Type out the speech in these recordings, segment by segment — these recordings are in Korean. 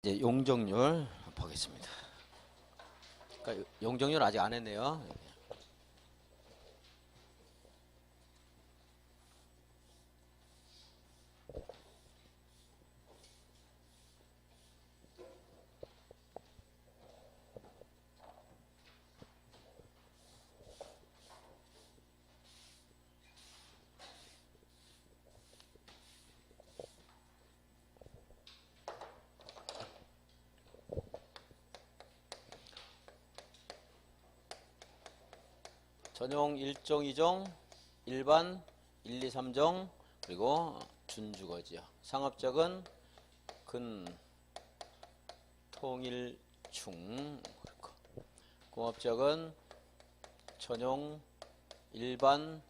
이제 용적률 보겠습니다. 그러니까 용적률 아직 안 했네요. 전용 1종, 2종, 일반 1, 2, 3종, 그리고 준주거지요. 상업적은 근, 통일, 충, 그렇고 공업적은 전용, 일반,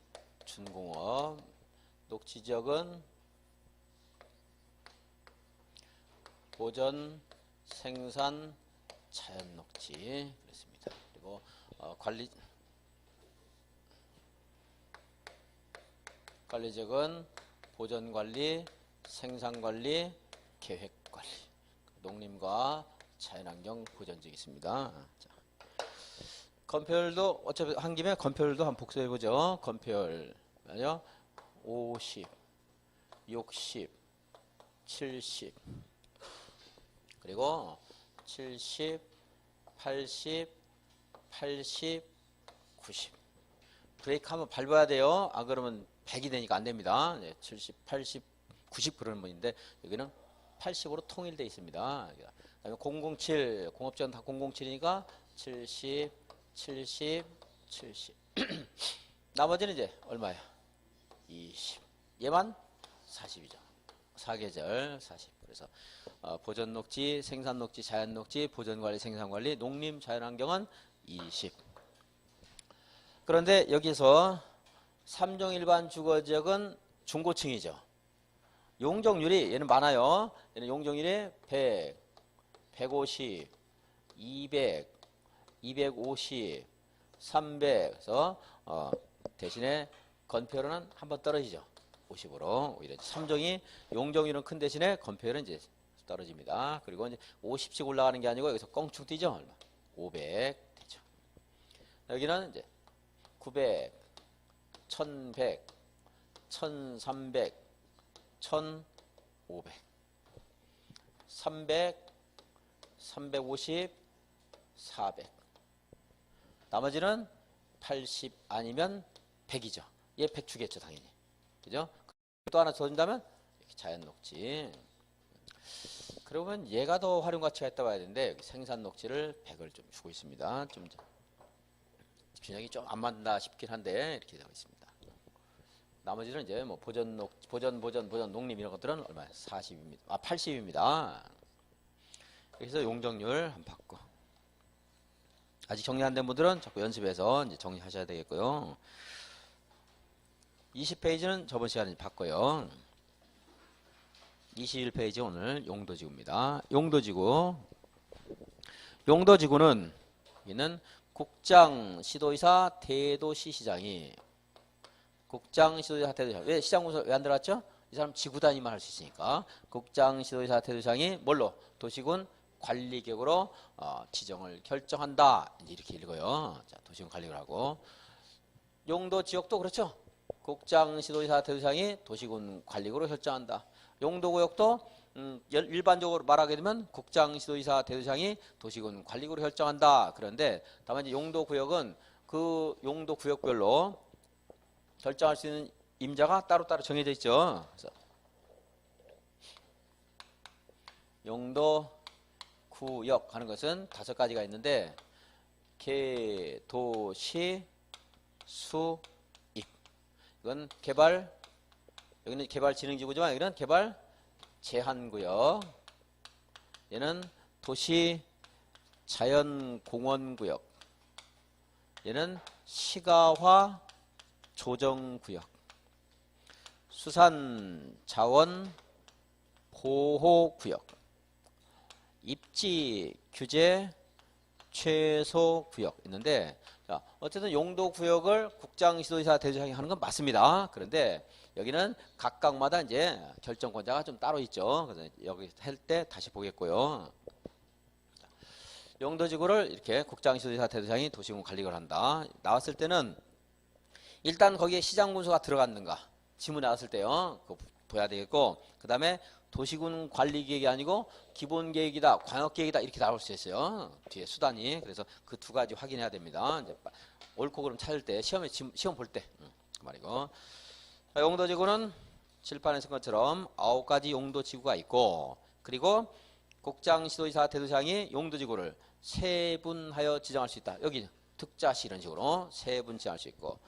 준공업, 녹지지역은 보전, 생산, 자연녹지 그렇습니다. 그리고 관리적은 보전관리, 생산관리, 계획관리, 농림과 자연환경 보전적이 있습니다. 자, 건폐율도 어차피 한 김에 건폐율도 한번 복수해보죠. 건폐율 50, 60, 70 그리고 70, 80, 80, 90 브레이크 한번 밟아야 돼요. 안 그러면 100이 되니까 안 됩니다. 70, 80, 90 그러는 분인데 여기는 80으로 통일되어 있습니다. 그다음에 007 공업지원 다 007이니까 70, 70, 70 나머지는 이제 얼마야? 20 얘만 40이죠. 사계절 40 그래서 보전녹지, 생산녹지, 자연녹지, 보전관리, 생산관리, 농림, 자연환경은 20 그런데 여기서 3종 일반 주거지역은 중고층이죠. 용적률이 얘는 많아요. 얘는 용적률이 100, 150, 200, 250, 300 그래서 대신에 건폐율은 한번 떨어지죠. 50으로 오히려 3종이 용적률은 큰 대신에 건폐율은 이제 떨어집니다. 그리고 이제 50씩 올라가는 게 아니고 여기서 껑충 뛰죠. 얼마? 500 되죠. 여기는 이제 900, 1100, 1300, 1500, 300, 350, 400 나머지는 80 아니면 100이죠. 얘 100 주겠죠 당연히. 그죠? 또 하나 더 준다면 자연녹지. 그러면 얘가 더 활용 가치가 있다고 해야 되는데 여기 생산녹지를 100을 좀 주고 있습니다. 좀 균형이 좀 안 맞나 싶긴 한데 이렇게 되어 있습니다. 나머지는 이제 뭐 보전 농림 이런 것들은 얼마야? 40입니다. 80입니다. 그래서 용적률 한번 받고 아직 정리 안 된 분들은 자꾸 연습해서 이제 정리하셔야 되겠고요. 20페이지는 저번 시간에 봤고요. 21페이지 오늘 용도지구입니다. 용도지구는 여기는 국장, 시도의사, 대도시시장이 국장, 시도의사, 대도시장 왜 시장군수 왜 안 들어갔죠? 이 사람 지구 단위만 할 수 있으니까 국장, 시도의사, 대도시장이 뭘로? 도시군 관리격으로 지정을 결정한다. 이렇게 읽어요. 자, 도시군 관리를 하고 용도지역도 그렇죠. 국장, 시도의사, 대도시장이 도시군 관리격으로 결정한다. 용도구역도 일반적으로 말하게 되면 국장, 시도의사, 대도시장이 도시군 관리구역으로 결정한다. 그런데 다만 이제 용도구역은 그 용도구역별로 결정할 수 있는 임자가 따로따로 정해져 있죠. 그래서 용도구역 하는 것은 5가지가 있는데 개, 도, 시, 수, 입. 이건 개발, 여기는 개발진흥지구지만 여기는 개발 제한구역, 얘는 도시 자연공원구역, 얘는 시가화 조정구역, 수산자원 보호구역, 입지 규제 최소구역 있는데 자, 어쨌든 용도구역을 국장, 시도지사, 대도시장이 하는 건 맞습니다. 그런데 여기는 각각마다 이제 결정권자가 좀 따로 있죠. 그래서 여기 할 때 다시 보겠고요. 용도지구를 이렇게 국장시도지사 대도시장이 도시군 관리를 한다. 나왔을 때는 일단 거기에 시장군수가 들어갔는가 지문 나왔을 때요. 그거 봐야 되겠고 그 다음에 도시군 관리계획이 아니고 기본계획이다 광역계획이다 이렇게 나올 수 있어요. 뒤에 수단이. 그래서 그 두 가지 확인해야 됩니다. 이제 옳고 그름 찾을 때 시험 볼 때 그 말이고. 용도지구는 칠판에 쓴 것처럼 9가지 용도지구가 있고 그리고 국장시도지사 대도시장이 용도지구를 세분하여 지정할 수 있다. 여기 특자시 이런 식으로 세분 지정할 수 있고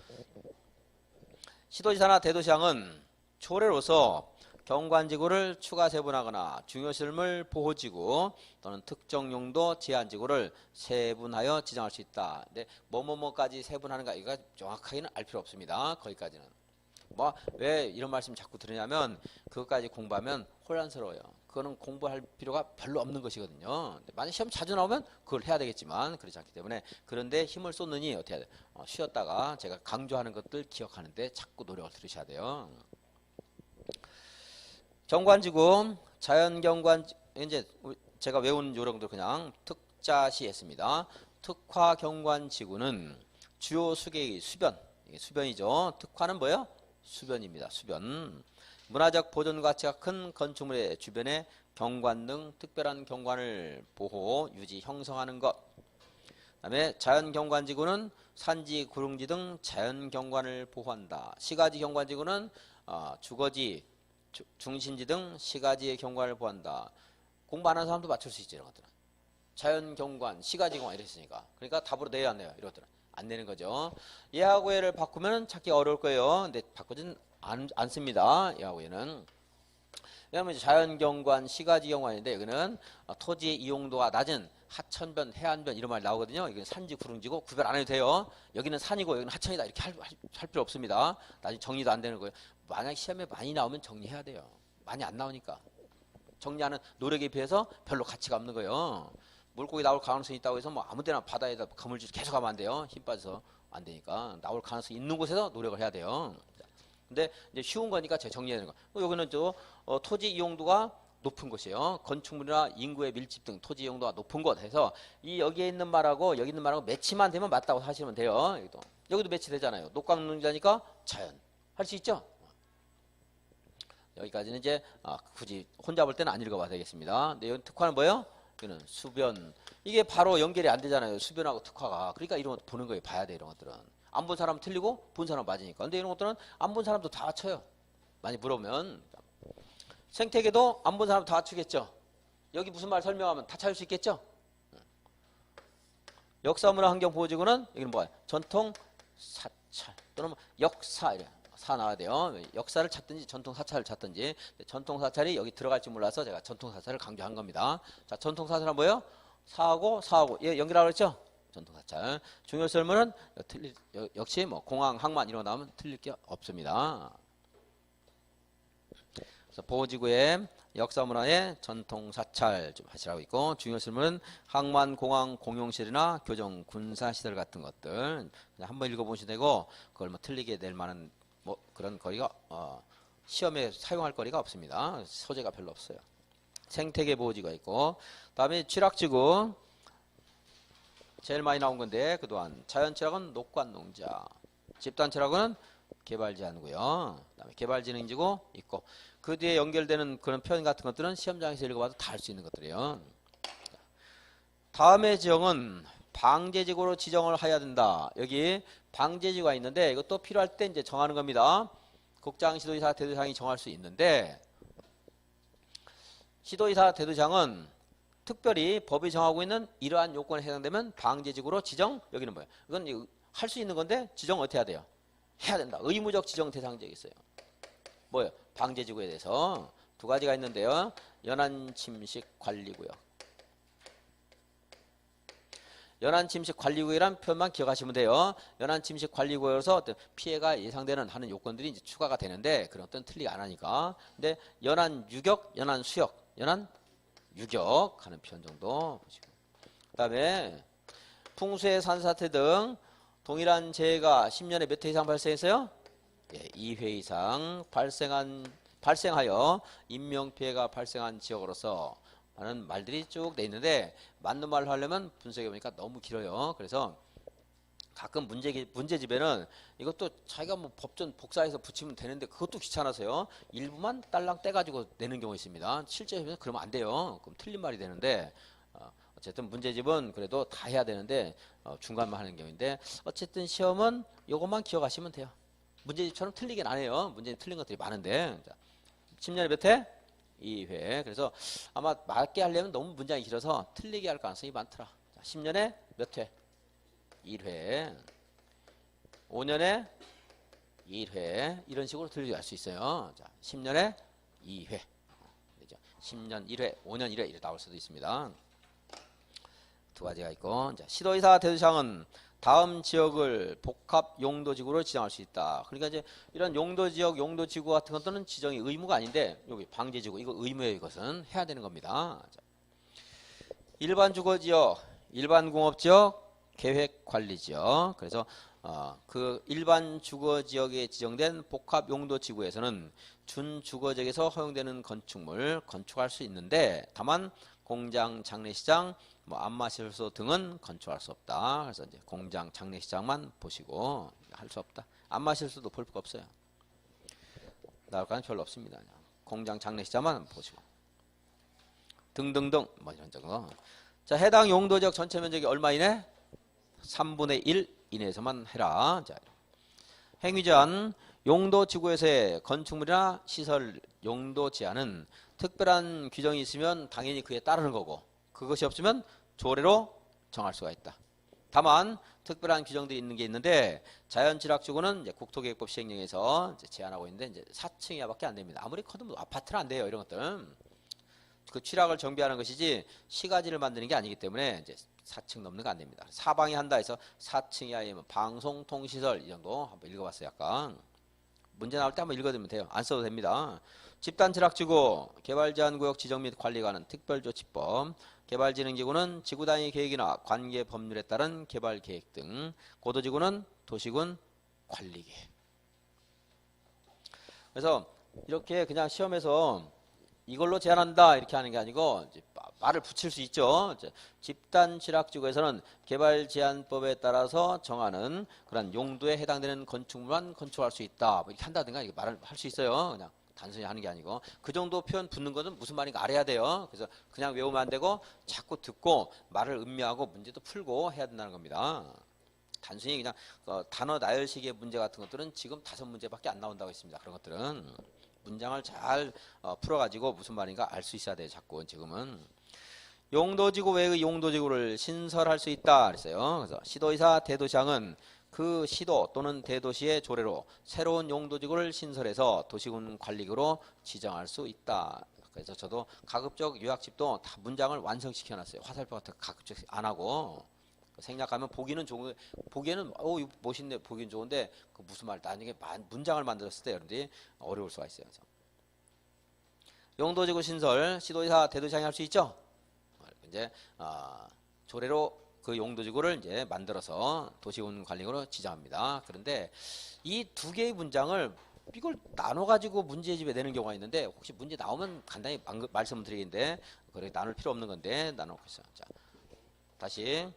시도지사나 대도시장은 초례로서 경관지구를 추가 세분하거나 중요시설물 보호지구 또는 특정용도 제한지구를 세분하여 지정할 수 있다. 근데 뭐뭐뭐까지 세분하는가 이거 정확하게는 알 필요 없습니다. 거기까지는. 뭐 왜 이런 말씀 자꾸 들으냐면 그것까지 공부하면 혼란스러워요. 그거는 공부할 필요가 별로 없는 것이거든요. 만약 시험 자주 나오면 그걸 해야 되겠지만 그렇지 않기 때문에 그런데 힘을 쏟느니 어떻게 해야 돼? 쉬었다가 제가 강조하는 것들 기억하는데 자꾸 노력을 들으셔야 돼요. 경관지구, 자연경관 이제 제가 외운 요령도 그냥 특자시 했습니다. 특화경관지구는 주요 수계의 수변, 이게 수변이죠. 특화는 뭐예요? 수변입니다. 수변. 문화적 보존 가치가 큰 건축물의 주변에 경관 등 특별한 경관을 보호, 유지, 형성하는 것. 그다음에 자연경관지구는 산지, 구릉지 등 자연경관을 보호한다. 시가지 경관지구는 주거지, 중심지 등 시가지의 경관을 보호한다. 공부 안 하는 사람도 맞출 수 있죠. 이런 것들은. 자연경관, 시가지경관 이랬으니까. 그러니까 답으로 내야 안 내요. 이런 것들은. 안 내는 거죠. 예하고 예를 바꾸면 찾기 어려울 거예요. 근데 바꾸진 않습니다. 예하고 예는. 왜냐하면 자연경관, 시가지경관인데 여기는 토지의 이용도가 낮은 하천변, 해안변 이런 말 나오거든요. 여기는 산지, 구릉지고 구별 안 해도 돼요. 여기는 산이고 여기는 하천이다 이렇게 할 필요 없습니다. 나중에 정리도 안 되는 거예요. 만약 시험에 많이 나오면 정리해야 돼요. 많이 안 나오니까. 정리하는 노력에 비해서 별로 가치가 없는 거예요. 물고기 나올 가능성이 있다고 해서 뭐 아무 데나 바다에다 그물질 계속 하면 안 돼요. 힘 빠져서 안 되니까. 나올 가능성이 있는 곳에서 노력을 해야 돼요. 근데 이제 쉬운 거니까 제가 정리해야 되는 거. 여기는 토지 이용도가 높은 곳이에요. 건축물이나 인구의 밀집 등 토지 이용도가 높은 곳 해서 여기에 있는 말하고 여기 있는 말하고 매치만 되면 맞다고 하시면 돼요. 여기도 매치되잖아요. 녹강농지니까 자연. 할 수 있죠? 여기까지는 이제 굳이 혼자 볼 때는 안 읽어봐도 되겠습니다. 근데 여기 특화는 뭐예요? 이거는 수변. 이게 바로 연결이 안 되잖아요. 수변하고 특화가. 그러니까 이런 거 보는 거예요. 봐야 돼 이런 것들은. 안 본 사람 틀리고 본 사람 맞으니까. 근데 이런 것들은 안 본 사람도 다 맞춰요. 많이 물어보면. 생태계도 안 본 사람 다 맞추겠죠. 여기 무슨 말 설명하면 다 찾을 수 있겠죠. 역사문화환경보호지구는 여기는 뭐야? 전통 사찰 또는 역사 이래. 사 나와야 돼요. 역사를 찾든지 전통 사찰을 찾든지. 전통 사찰이 여기 들어갈지 몰라서 제가 전통 사찰을 강조한 겁니다. 자, 전통 사찰은 뭐예요? 사하고 얘 연결하고 그랬죠? 전통 사찰. 중요설문은 역시 뭐 공항, 항만 이런 거 나오면 틀릴 게 없습니다. 그래서 보호지구의 역사문화의 전통 사찰 좀 하시라고 있고 중요설문은 항만, 공항, 공용실이나 교정, 군사시설 같은 것들 그냥 한번 읽어보시면 되고 그걸 뭐 틀리게 될 만한 뭐 그런 거리가 시험에 사용할 거리가 없습니다. 소재가 별로 없어요. 생태계 보호지구가 있고 다음에 취락지구 제일 많이 나온 건데 그동안 자연취락은 녹관농자, 집단취락은 개발제한이고요. 그다음에 개발진흥지구 있고 그 뒤에 연결되는 그런 표현 같은 것들은 시험장에서 읽어봐도 다 할 수 있는 것들이에요. 다음의 지형은 방제지구로 지정을 해야 된다. 여기 방제지구가 있는데 이것도 필요할 때 이제 정하는 겁니다. 국장, 시도지사, 대도시장이 정할 수 있는데 시도지사, 대도시장은 특별히 법이 정하고 있는 이러한 요건에 해당되면 방제지구로 지정. 여기는 뭐예요? 이건 할 수 있는 건데 지정 어떻게 해야 돼요? 해야 된다. 의무적 지정 대상지역이 있어요. 뭐예요? 방제지구에 대해서 두 가지가 있는데요. 연안침식관리구역. 연안침식관리구역이란 표현만 기억하시면 돼요. 연안침식관리구역에서 어떤 피해가 예상되는 하는 요건들이 이제 추가가 되는데 그런 어떤 틀리게 안 하니까. 근데 연안유격, 연안수역, 연안유격 하는 표현 정도 보시고. 그다음에 풍수해 산사태 등 동일한 재해가 10년에 몇 회 이상 발생했어요? 예, 2회 이상 발생하여 인명피해가 발생한 지역으로서 하는 말들이 쭉 돼 있는데 맞는 말로 하려면 분석해 보니까 너무 길어요. 그래서 가끔 문제집에는 이것도 자기가 뭐 법전 복사해서 붙이면 되는데 그것도 귀찮아서요. 일부만 딸랑 떼가지고 내는 경우 있습니다. 실제로 그러면 안 돼요. 그럼 틀린 말이 되는데 어쨌든 문제집은 그래도 다 해야 되는데 중간만 하는 경우인데 어쨌든 시험은 이것만 기억하시면 돼요. 문제집처럼 틀리긴 안 해요. 문제집 틀린 것들이 많은데 10년에 몇 회? 2회. 그래서 아마 맞게 하려면 너무 문장이 길어서 틀리게 할 가능성이 많더라. 10년에 몇 회? 1회, 5년에 1회 이런 식으로 들리게 할 수 있어요. 자, 10년에 2회, 10년 1회, 5년 1회 이렇게 나올 수도 있습니다. 두 가지가 있고, 자, 시도의사 대도시장은 다음 지역을 복합 용도지구로 지정할 수 있다. 그러니까 이제 이런 용도지역, 용도지구 같은 것들은 지정이 의무가 아닌데 여기 방제지구 이거 의무예요. 이것은 해야 되는 겁니다. 자, 일반 주거지역, 일반 공업지역, 계획관리지역. 그래서 그 일반 주거지역에 지정된 복합용도지구에서는 준주거지역에서 허용되는 건축물 건축할 수 있는데 다만 공장, 장례시장, 뭐 안마시설소 등은 건축할 수 없다. 그래서 이제 공장, 장례시장만 보시고 할 수 없다. 안마시설소도 볼 필요 없어요. 나올 거는 별로 없습니다. 공장, 장례시장만 보시고 등등등 뭐 이런 정도. 자, 해당 용도지역 전체 면적이 얼마 이내? 3분의 1 이내에서만 해라. 자, 행위 제한 용도 지구에서의 건축물이나 시설 용도 제한은 특별한 규정이 있으면 당연히 그에 따르는 거고 그것이 없으면 조례로 정할 수가 있다. 다만 특별한 규정들이 있는 게 있는데 자연지락지구는 이제 국토계획법 시행령에서 이제 제한하고 있는데 이제 4층 이하밖에 안 됩니다. 아무리 커도 뭐 아파트는 안 돼요. 이런 것들은 그 취락을 정비하는 것이지 시가지를 만드는 게 아니기 때문에 이제 4층 넘는 거 안 됩니다. 사방이 한다 해서 4층 이하이면 방송통시설 이 정도 한번 읽어봤어요. 약간 문제 나올 때 한번 읽어두면 돼요. 안 써도 됩니다. 집단지락지구, 개발제한구역 지정 및 관리 관한 특별조치법, 개발진흥지구는 지구단위 계획이나 관계 법률에 따른 개발계획 등, 고도지구는 도시군 관리계획. 그래서 이렇게 그냥 시험에서 이걸로 제한한다 이렇게 하는 게 아니고 이제 말을 붙일 수 있죠. 집단지락지구에서는 개발제한법에 따라서 정하는 그런 용도에 해당되는 건축물만 건축할 수 있다. 뭐 이렇게 한다든가 이렇게 말을 할 수 있어요. 그냥 단순히 하는 게 아니고 그 정도 표현 붙는 것은 무슨 말인가 알아야 돼요. 그래서 그냥 외우면 안 되고 자꾸 듣고 말을 음미하고 문제도 풀고 해야 된다는 겁니다. 단순히 그냥 단어 나열식의 문제 같은 것들은 지금 5문제밖에 안 나온다고 했습니다. 그런 것들은 문장을 잘 풀어가지고 무슨 말인가 알 수 있어야 돼요. 자꾸 지금은. 용도지구 외의 용도지구를 신설할 수 있다 그랬어요. 그래서 시도의사 대도시장은 그 시도 또는 대도시의 조례로 새로운 용도지구를 신설해서 도시군 관리구로 지정할 수 있다. 그래서 저도 가급적 요약집도 다 문장을 완성시켜 놨어요. 화살표 같은 거 가급적 안 하고 생략하면 보기는 좋은 보기에는 이거 멋있네 보기는 좋은데 그 무슨 말 나중에 문장을 만들었을 때 여러분들이 어려울 수가 있어요. 그래서 용도지구 신설 시도의사 대도시장이 할 수 있죠. 이제 조례로 그 용도지구를 이제 만들어서 도시군 관리구로 지정합니다. 그런데 이 두 개의 문장을 이걸 나눠 가지고 문제집에 내는 경우가 있는데 혹시 문제 나오면 간단히 말씀을 드리겠는데 그렇게 나눌 필요 없는 건데 나눠놓고 있어요. 자, 다시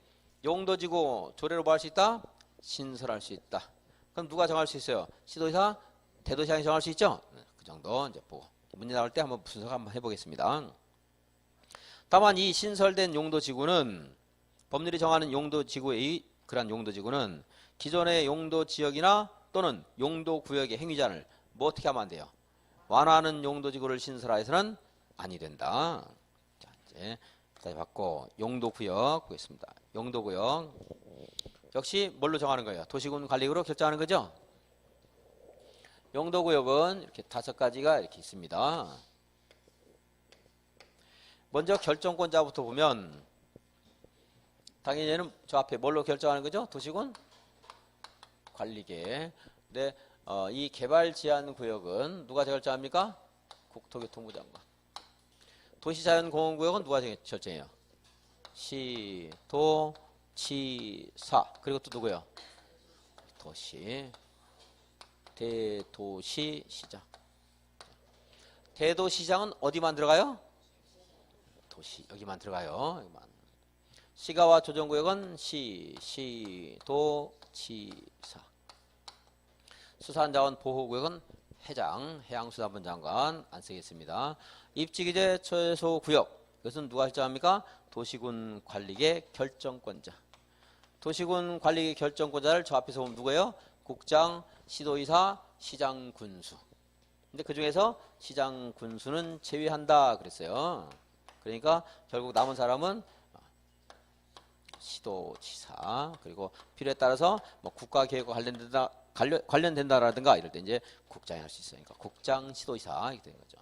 용도지구 조례로 뭐 할 수 있다? 신설할 수 있다. 그럼 누가 정할 수 있어요? 시도의사 대도시장이 정할 수 있죠? 그 정도 이제 보고 문제 나올 때 한번 분석 한번 해보겠습니다. 다만 이 신설된 용도지구는 법률이 정하는 용도지구의 그러한 용도지구는 기존의 용도지역이나 또는 용도구역의 행위자를 뭐 어떻게 하면 안 돼요? 완화하는 용도지구를 신설하여서는 아니 된다. 자, 이제 다시 받고 용도구역 보겠습니다. 용도구역 역시 뭘로 정하는 거예요? 도시군 관리구로 결정하는 거죠? 용도구역은 이렇게 5가지가 이렇게 있습니다. 먼저 결정권자부터 보면 당연히 얘는 저 앞에 뭘로 결정하는 거죠? 도시군 관리계. 근데 이 개발제한구역은 누가 결정합니까? 국토교통부 장관. 도시자연공원구역은 누가 결정해요? 시도, 치사. 그리고 또 누구요? 도시. 대도시시장. 대도시장은 어디 만들어가요? 도시 여기만 들어가요. 여기만. 시가와 조정구역은 시도, 지사. 수산자원보호구역은 해장, 해양수산부 장관 안 쓰겠습니다. 입지기재 최소구역. 이것은 누가 결정합니까? 도시군 관리계 결정권자. 도시군 관리계 결정권자를 저 앞에서 보면 누구예요? 국장, 시도의사, 시장, 군수. 근데 그 중에서 시장, 군수는 제외한다 그랬어요. 그러니까 결국 남은 사람은 시도지사, 그리고 필요에 따라서 뭐 국가계획과 관련된다라든가 이럴 때 이제 국장이 할 수 있으니까 국장, 시도지사 이렇게 되는 거죠.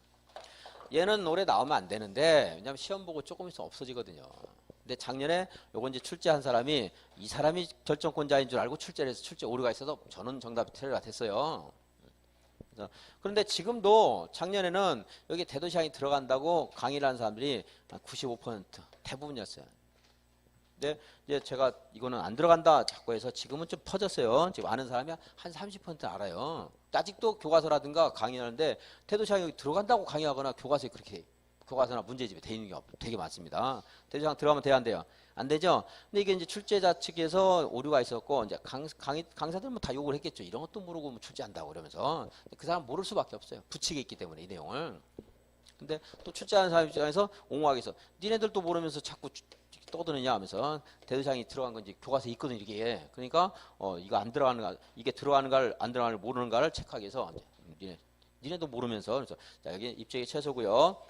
얘는 올해 나오면 안 되는데 왜냐하면 시험 보고 조금 있으면 없어지거든요. 근데 작년에 요거 이제 출제한 사람이 이 사람이 결정권자인 줄 알고 출제를 해서 출제 오류가 있어서 저는 정답이 틀려 같았어요. 그런데 지금도 작년에는 여기 대도시장이 들어간다고 강의를 한 사람들이 95% 대부분이었어요. 근데 이제 제가 이거는 안 들어간다 자꾸 해서 지금은 좀 퍼졌어요. 지금 아는 사람이 한 30% 알아요. 아직도 교과서라든가 강의하는데 대도시장이 여기 들어간다고 강의하거나 교과서에 그렇게 교과서나 문제집에 돼 있는 게 되게 많습니다. 대도시장 들어가면 돼야 안 돼요? 안 되죠? 근데 이게 이제 출제자 측에서 오류가 있었고 이제 강사들은 뭐 다 욕을 했겠죠. 이런 것도 모르고 뭐 출제한다고 그러면서 그 사람 모를 수밖에 없어요. 부치게 있기 때문에 이 내용을. 근데 또 출제하는 사람 입장에서 옹호하기 위해서 니네들도 모르면서 자꾸 떠드느냐 하면서 대도시장이 들어간 건지 교과서에 있거든 이게. 그러니까 이거 안 들어가는 이게 들어가는 걸 안 들어가는 걸 모르는가를 체크하기 위해서 니네도 모르면서 그래서 자 여기 입지의 최소고요.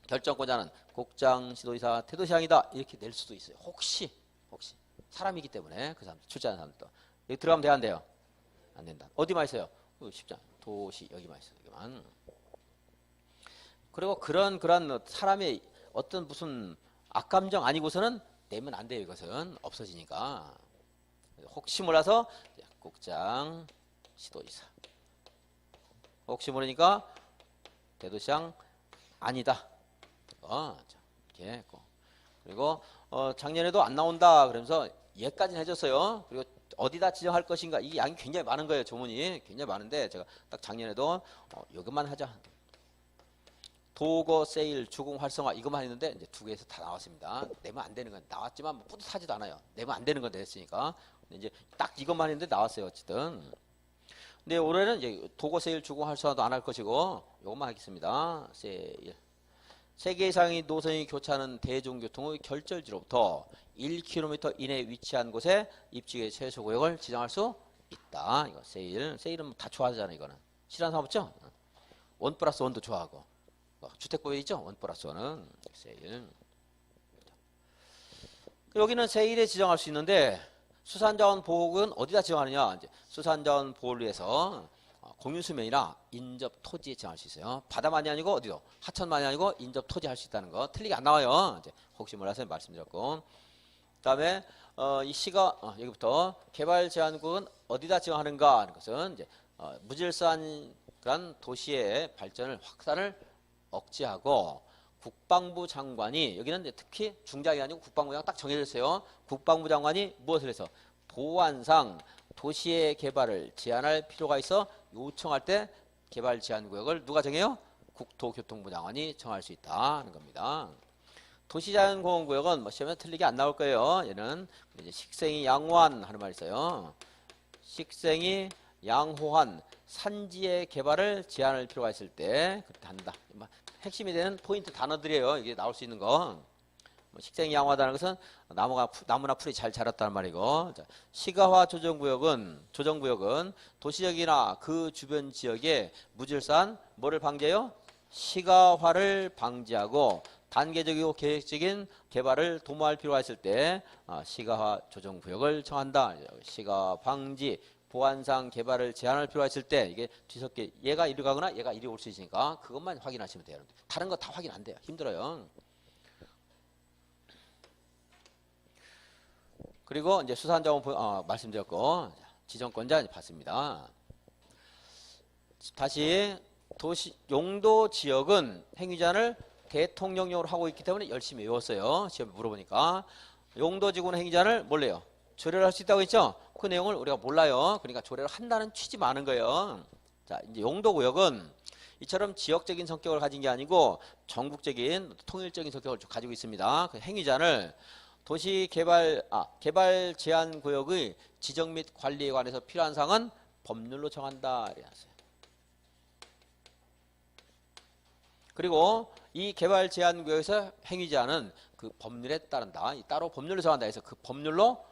결정권자는 국장, 시도지사, 대도시장이다 이렇게 낼 수도 있어요. 혹시 사람이기 때문에 그 사람 출제하는 사람도 여기 들어가면 돼야 안 돼요? 안 된다. 어디만 있어요? 쉽잖아. 도시 여기만 있어요. 여기만. 그리고 그런 사람의 어떤 무슨 악감정 아니고서는 내면 안 돼요. 이것은 없어지니까. 혹시 몰라서 국장, 시도지사. 혹시 모르니까 대도시장 아니다. 이렇게 했고. 그리고 작년에도 안 나온다 그러면서 얘까지는 해줬어요. 그리고 어디다 지정할 것인가 이 양이 굉장히 많은 거예요. 조문이 굉장히 많은데 제가 딱 작년에도 이것만 하자. 도거, 세일, 주공, 활성화 이것만 했는데 이제 두 개에서 다 나왔습니다. 내면 안 되는 건 나왔지만 뭐 뿌듯하지도 않아요. 내면 안 되는 건 냈으니까. 근데 이제 딱 이것만 했는데 나왔어요. 어쨌든. 근데 올해는 이제 도거, 세일, 주공, 활성화도 안 할 것이고 이것만 하겠습니다. 세일. 3개 이상의 노선이 교차하는 대중교통의 결절지로부터 1km 이내에 위치한 곳에 입지의 최소구역을 지정할 수 있다. 이거 세일은 다 좋아하잖아요. 이거는 싫어하는 사람 없죠? 1+1도 좋아하고 주택법에 있죠? 1+1은 세일. 여기는 세일에 지정할 수 있는데 수산자원 보호구역은 어디다 지정하느냐? 이제 수산자원 보호를 위해서 공유수면이나 인접 토지에 지정할 수 있어요. 바다만이 아니고 어디요? 하천만이 아니고 인접 토지 할 수 있다는 거 틀리게 안 나와요. 이제 혹시 몰라서 말씀드렸고. 그다음에 이 시가 여기부터 개발 제한국은 어디다 지정하는가 하는 것은 이제 무질서한 그런 도시의 발전을 확산을 억제하고 국방부 장관이 여기는 이제 특히 중장이 아니고 국방부 장관 딱 정해져 있어요. 국방부 장관이 무엇을 해서 보안상 도시의 개발을 제한할 필요가 있어 요청할 때 개발 제한 구역을 누가 정해요? 국토교통부 장관이 정할 수 있다는 겁니다. 도시자연공원구역은 뭐 시험에 틀리게 안 나올 거예요. 얘는 이제 식생이 양호한 하는 말이 있어요. 식생이 양호한 산지의 개발을 제한할 필요가 있을 때 그렇게 한다. 핵심이 되는 포인트 단어들이에요. 이게 나올 수 있는 거. 식생이 양호하다는 것은 나무나 풀이 잘 자랐다는 말이고, 시가화 조정구역은 도시적이나 그 주변 지역에 무질서한 뭐를 방지해요? 시가화를 방지하고 단계적이고 계획적인 개발을 도모할 필요가 있을 때 시가화 조정구역을 정한다. 시가 방지 보안상 개발을 제한할 필요가 있을 때 이게 뒤섞여 얘가 이리 가거나 얘가 이리 올 수 있으니까 그것만 확인하시면 돼요. 다른 거 다 확인 안 돼요. 힘들어요. 그리고 이제 수산자원 말씀드렸고 지정권자 봤습니다. 다시 용도 지역은 행위자를 대통령령으로 하고 있기 때문에 열심히 외웠어요. 시험에 물어보니까 용도지구는 행위자를 몰래요. 조례를 할 수 있다고 했죠. 그 내용을 우리가 몰라요. 그러니까 조례를 한다는 취지 많은 거예요. 자, 이제 용도구역은 이처럼 지역적인 성격을 가진 게 아니고 전국적인 통일적인 성격을 가지고 있습니다. 그 행위자를 개발 제한 구역의 지정 및 관리에 관해서 필요한 사항은 법률로 정한다. 이랬어요. 그리고 이 개발 제한 구역에서 행위자는 그 법률에 따른다. 따로 법률로 정한다 해서 그 법률로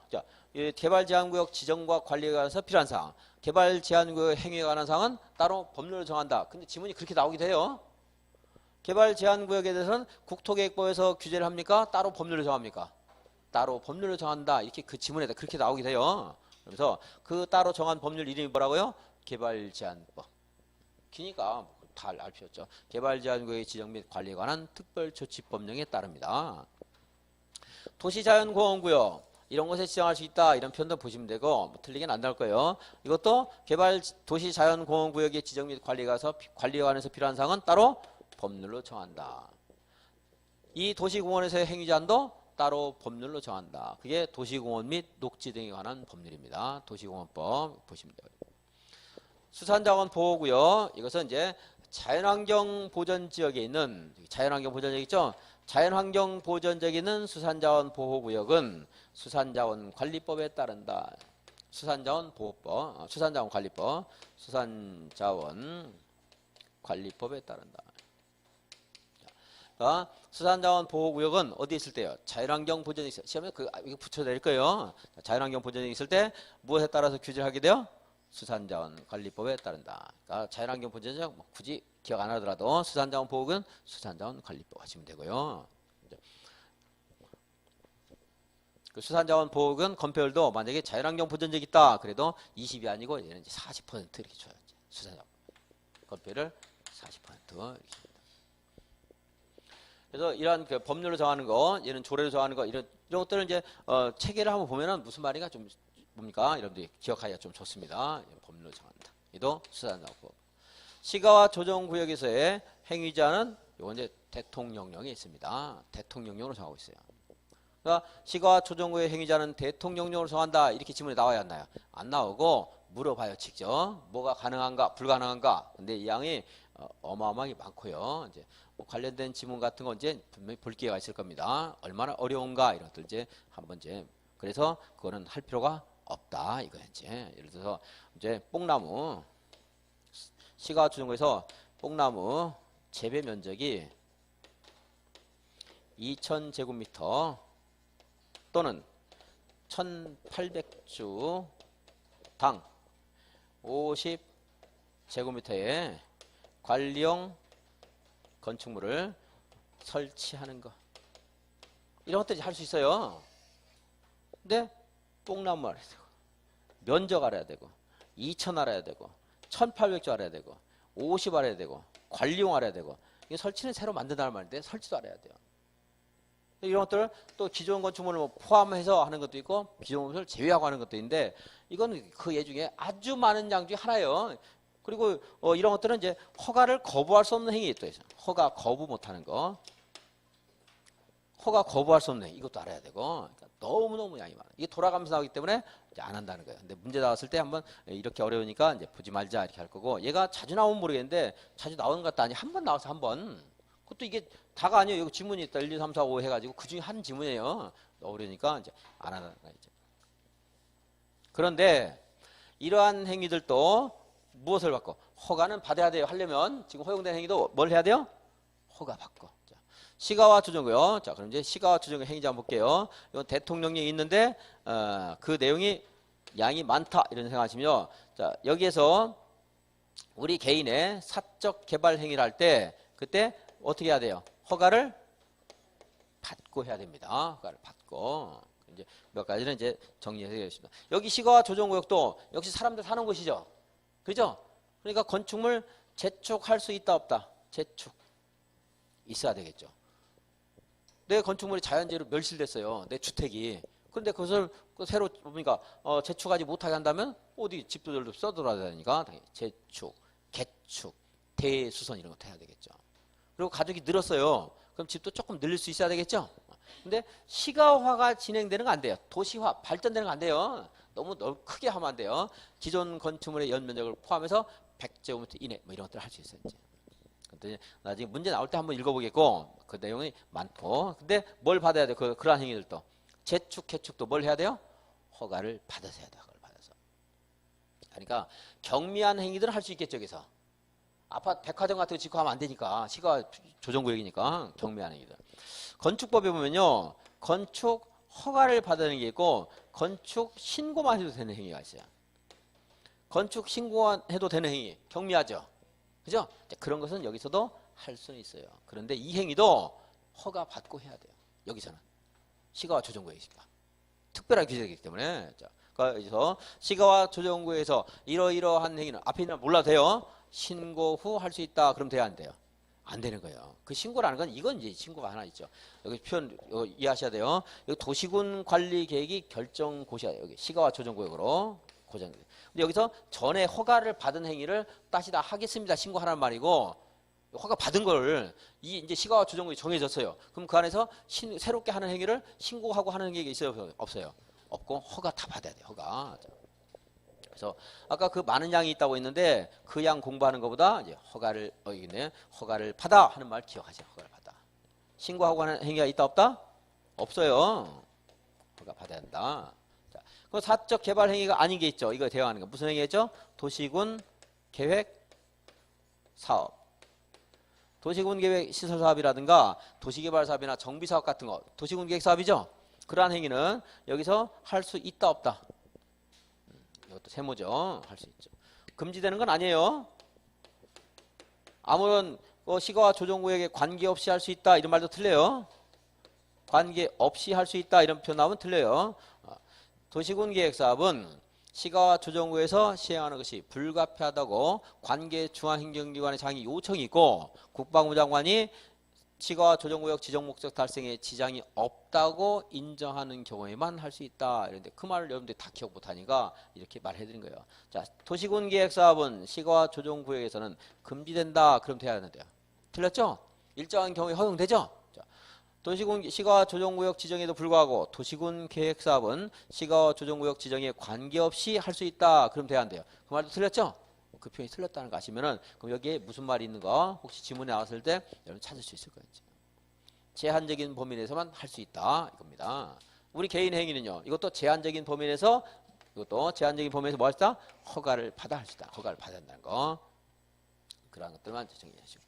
개발 제한 구역 지정과 관리에 관해서 필요한 사항, 개발 제한 구역 행위에 관한 사항은 따로 법률로 정한다. 근데 지문이 그렇게 나오기도 해요. 개발 제한 구역에 대해서는 국토계획법에서 규제를 합니까? 따로 법률로 정합니까? 따로 법률로 정한다. 이렇게 그 지문에 그렇게 나오기도 해요. 그래서 그 따로 정한 법률 이름이 뭐라고요? 개발 제한법. 기니까 다 알 필요 없죠. 개발 제한 구역의 지정 및 관리에 관한 특별조치법령에 따릅니다. 도시자연공원구역 이런 곳에 지정할 수 있다. 이런 표현도 보시면 되고 뭐 틀리긴 안 나올 거예요. 이것도 개발 도시자연공원구역의 지정 및 관리에 관해서 필요한 사항은 따로 법률로 정한다. 이 도시공원에서의 행위제한도 따로 법률로 정한다. 그게 도시공원 및 녹지 등에 관한 법률입니다. 도시공원법 보시면 돼요. 수산자원 보호구역 이것은 이제 자연환경 보전 지역에 있는 자연환경 보전 지역 있죠? 자연환경 보전 지역에 있는 수산자원 보호구역은 수산자원 관리법에 따른다. 수산자원 보호법, 수산자원 관리법, 수산자원 관리법에 따른다. 수산자원 보호구역은 어디에 있을 때요? 자연환경 보전이 있어요. 시험에 이거 붙여드릴 거예요. 자연환경 보전이 있을 때 무엇에 따라서 규제를 하게 돼요? 수산자원 관리법에 따른다. 그러니까 자연환경 보전이 굳이 기억 안 하더라도 수산자원 보호구역은 수산자원 관리법 하시면 되고요. 그 수산자원 보호구역은 건폐율도 만약에 자연환경 보전지역이 있다. 그래도 20이 아니고 얘는 이제 40% 이렇게 줘요. 수산자원 건폐율을 40% 이렇게. 그래서 이러한 그 법률로 정하는 거, 얘는 조례로 정하는 거, 이런 것들은 이제 체계를 한번 보면은 무슨 말인가 좀 뭡니까? 여러분들이 기억하기가 좀 좋습니다. 법률로 정한다. 이도 수산자원법. 시가와 조정구역에서의 행위자는 요건 이제 대통령령이 있습니다. 대통령령으로 정하고 있어요. 그러니까 시가와 조정구역 행위자는 대통령령으로 정한다. 이렇게 지문에 나와야 안 나요? 안 나오고 물어봐요, 직접. 뭐가 가능한가, 불가능한가. 근데 이 양이 어마어마하게 많고요. 이제 뭐 관련된 지문 같은 건 이제 분명히 볼 기회가 있을 겁니다. 얼마나 어려운가 이런 것들 이제 한번 이제 그래서 그거는 할 필요가 없다 이거 이제 예를 들어서 이제 뽕나무 시가 조정구에서 뽕나무 재배 면적이 2,000제곱미터 또는 1,800주 당 50제곱미터의 관리용 건축물을 설치하는 거 이런 것들이 할 수 있어요. 근데 뽕나무 알아야 되고 면적 알아야 되고 2,000 알아야 되고 1,800주 알아야 되고 50 알아야 되고 관리용 알아야 되고 이게 설치는 새로 만든다는 말인데 설치도 알아야 돼요. 이런 것들을 또 기존 건축물을 뭐 포함해서 하는 것도 있고 기존 건축물을 제외하고 하는 것도 있는데 이건 그 예 중에 아주 많은 양 중에 하나예요. 그리고 이런 것들은 이제 허가를 거부할 수 없는 행위에 또 있어요. 허가 거부 못하는 거. 허가 거부할 수 없는 이것도 알아야 되고 그러니까 너무너무 양이 많아요. 이게 돌아가면서 나오기 때문에 이제 안 한다는 거예요. 근데 문제 나왔을 때 한번 이렇게 어려우니까 이제 보지 말자 이렇게 할 거고 얘가 자주 나오면 모르겠는데 자주 나오는 것도 아니 한 번 나와서 한 번. 그것도 이게 다가 아니에요. 여기 지문이 있다. 1, 2, 3, 4, 5 해가지고 그 중에 한 지문이에요. 어려우니까 이제 안 하는 거예요. 이제. 그런데 이러한 행위들도 무엇을 받고? 허가는 받아야 돼요. 하려면 지금 허용된 행위도 뭘 해야 돼요? 허가 받고. 자, 시가와 조정구요. 자, 그럼 이제 시가와 조정구역 행위자 한번 볼게요. 이건 대통령령이 있는데 그 내용이 양이 많다 이런 생각하시면요. 자, 여기에서 우리 개인의 사적 개발 행위를 할 때 그때 어떻게 해야 돼요? 허가를 받고 해야 됩니다. 허가를 받고. 이제 몇 가지는 이제 정리해 드리겠습니다. 여기 시가와 조정구역도 역시 사람들 사는 곳이죠. 그죠? 그러니까 건축물 재축할 수 있다 없다? 재축 있어야 되겠죠. 내 건축물이 자연재해로 멸실됐어요. 내 주택이. 그런데 그것을 새로 뭡니까 재축하지 못하게 한다면 어디 집도들도 써들어야 되니까 재축, 개축, 대수선 이런 것도 해야 되겠죠. 그리고 가족이 늘었어요. 그럼 집도 조금 늘릴 수 있어야 되겠죠. 근데 시가화가 진행되는 거 안 돼요. 도시화 발전되는 거 안 돼요. 너무 크게 하면 안 돼요. 기존 건축물의 연면적을 포함해서 100제곱미터 이내 뭐 이런 것들을 할 수 있어요. 이제. 그랬더니 나중에 문제 나올 때 한번 읽어보겠고 그 내용이 많고. 근데 뭘 받아야 돼? 그러한 행위들도 재축, 개축도 뭘 해야 돼요? 허가를 받아서 해야 돼. 허가를 받아서. 그러니까 경미한 행위들은 할 수 있겠죠. 여기서 아파트, 백화점 같은 거 짓고 하면 안 되니까 시가 조정구역이니까 경미한 행위들. 건축법에 보면요, 건축 허가를 받는 게 있고 건축 신고만 해도 되는 행위가 있어요. 건축 신고해도 되는 행위 경미하죠. 그죠? 그런 것은 여기서도 할 수는 있어요. 그런데 이 행위도 허가 받고 해야 돼요. 여기서는 시가와 조정구역이니까 특별하게 규정되기 때문에. 자, 그래서 시가와 조정구역에서 이러이러한 행위는 앞에 있는 몰라도 돼요. 신고 후 할 수 있다. 그럼 돼야 안 돼요? 안 되는 거예요. 그 신고라는 건 이건 이제 신고가 하나 있죠. 여기 표현 이해하셔야 돼요. 여기 도시군 관리 계획이 결정 고시야. 여기 시가와 조정구역으로 고정. 근데 여기서 전에 허가를 받은 행위를 다시 다 하겠습니다. 신고하라는 말이고 허가 받은 걸 이제 시가와 조정구역이 정해졌어요. 그럼 그 안에서 새롭게 하는 행위를 신고하고 하는 행위가 있어요? 없어요? 없고 허가 다 받아야 돼요. 허가. 그래서 아까 그 많은 양이 있다고 했는데 그 양 공부하는 것보다 이제 허가를 있네. 허가를 받아 하는 말 기억하세요. 허가를 받아. 신고하고 하는 행위가 있다 없다? 없어요. 허가 받아야 한다. 자, 그 사적 개발 행위가 아닌 게 있죠. 이거 대응하는 거 무슨 행위겠죠? 도시군 계획 사업. 도시군 계획 시설 사업이라든가 도시개발 사업이나 정비 사업 같은 거 도시군 계획 사업이죠. 그러한 행위는 여기서 할 수 있다 없다? 이것도 세모죠. 할 수 있죠. 금지되는 건 아니에요. 아무런 시가와 조정구역에 관계없이 할 수 있다 이런 말도 틀려요. 관계없이 할 수 있다 이런 표현 나오면 틀려요. 도시군 계획사업은 시가와 조정구에서 시행하는 것이 불가피하다고 관계 중앙행정기관의 장이 요청이 있고 국방부 장관이 시가와 조정구역 지정 목적 달성에 지장이 없다고 인정하는 경우에만 할 수 있다. 이런데 그 말을 여러분들이 다 기억 못하니까 이렇게 말해드린 거예요. 자, 도시군 계획사업은 시가와 조정구역에서는 금지된다. 그럼 돼야 하는데요. 틀렸죠? 일정한 경우에 허용되죠? 자, 도시군 시가와 조정구역 지정에도 불구하고 도시군 계획사업은 시가와 조정구역 지정에 관계없이 할 수 있다. 그럼 돼야 한대요. 그 말도 틀렸죠? 그 표현이 틀렸다는 거 아시면은 그럼 여기에 무슨 말이 있는가 혹시 지문에 나왔을 때 여러분 찾을 수 있을 거예요. 제한적인 범위 내에서만 할 수 있다 이겁니다. 우리 개인 행위는요. 이것도 제한적인 범위 내에서 뭐 할 수 있다? 허가를 받아 할 수 있다. 허가를 받아야 한다는 거. 그런 것들만 정리해 주시고.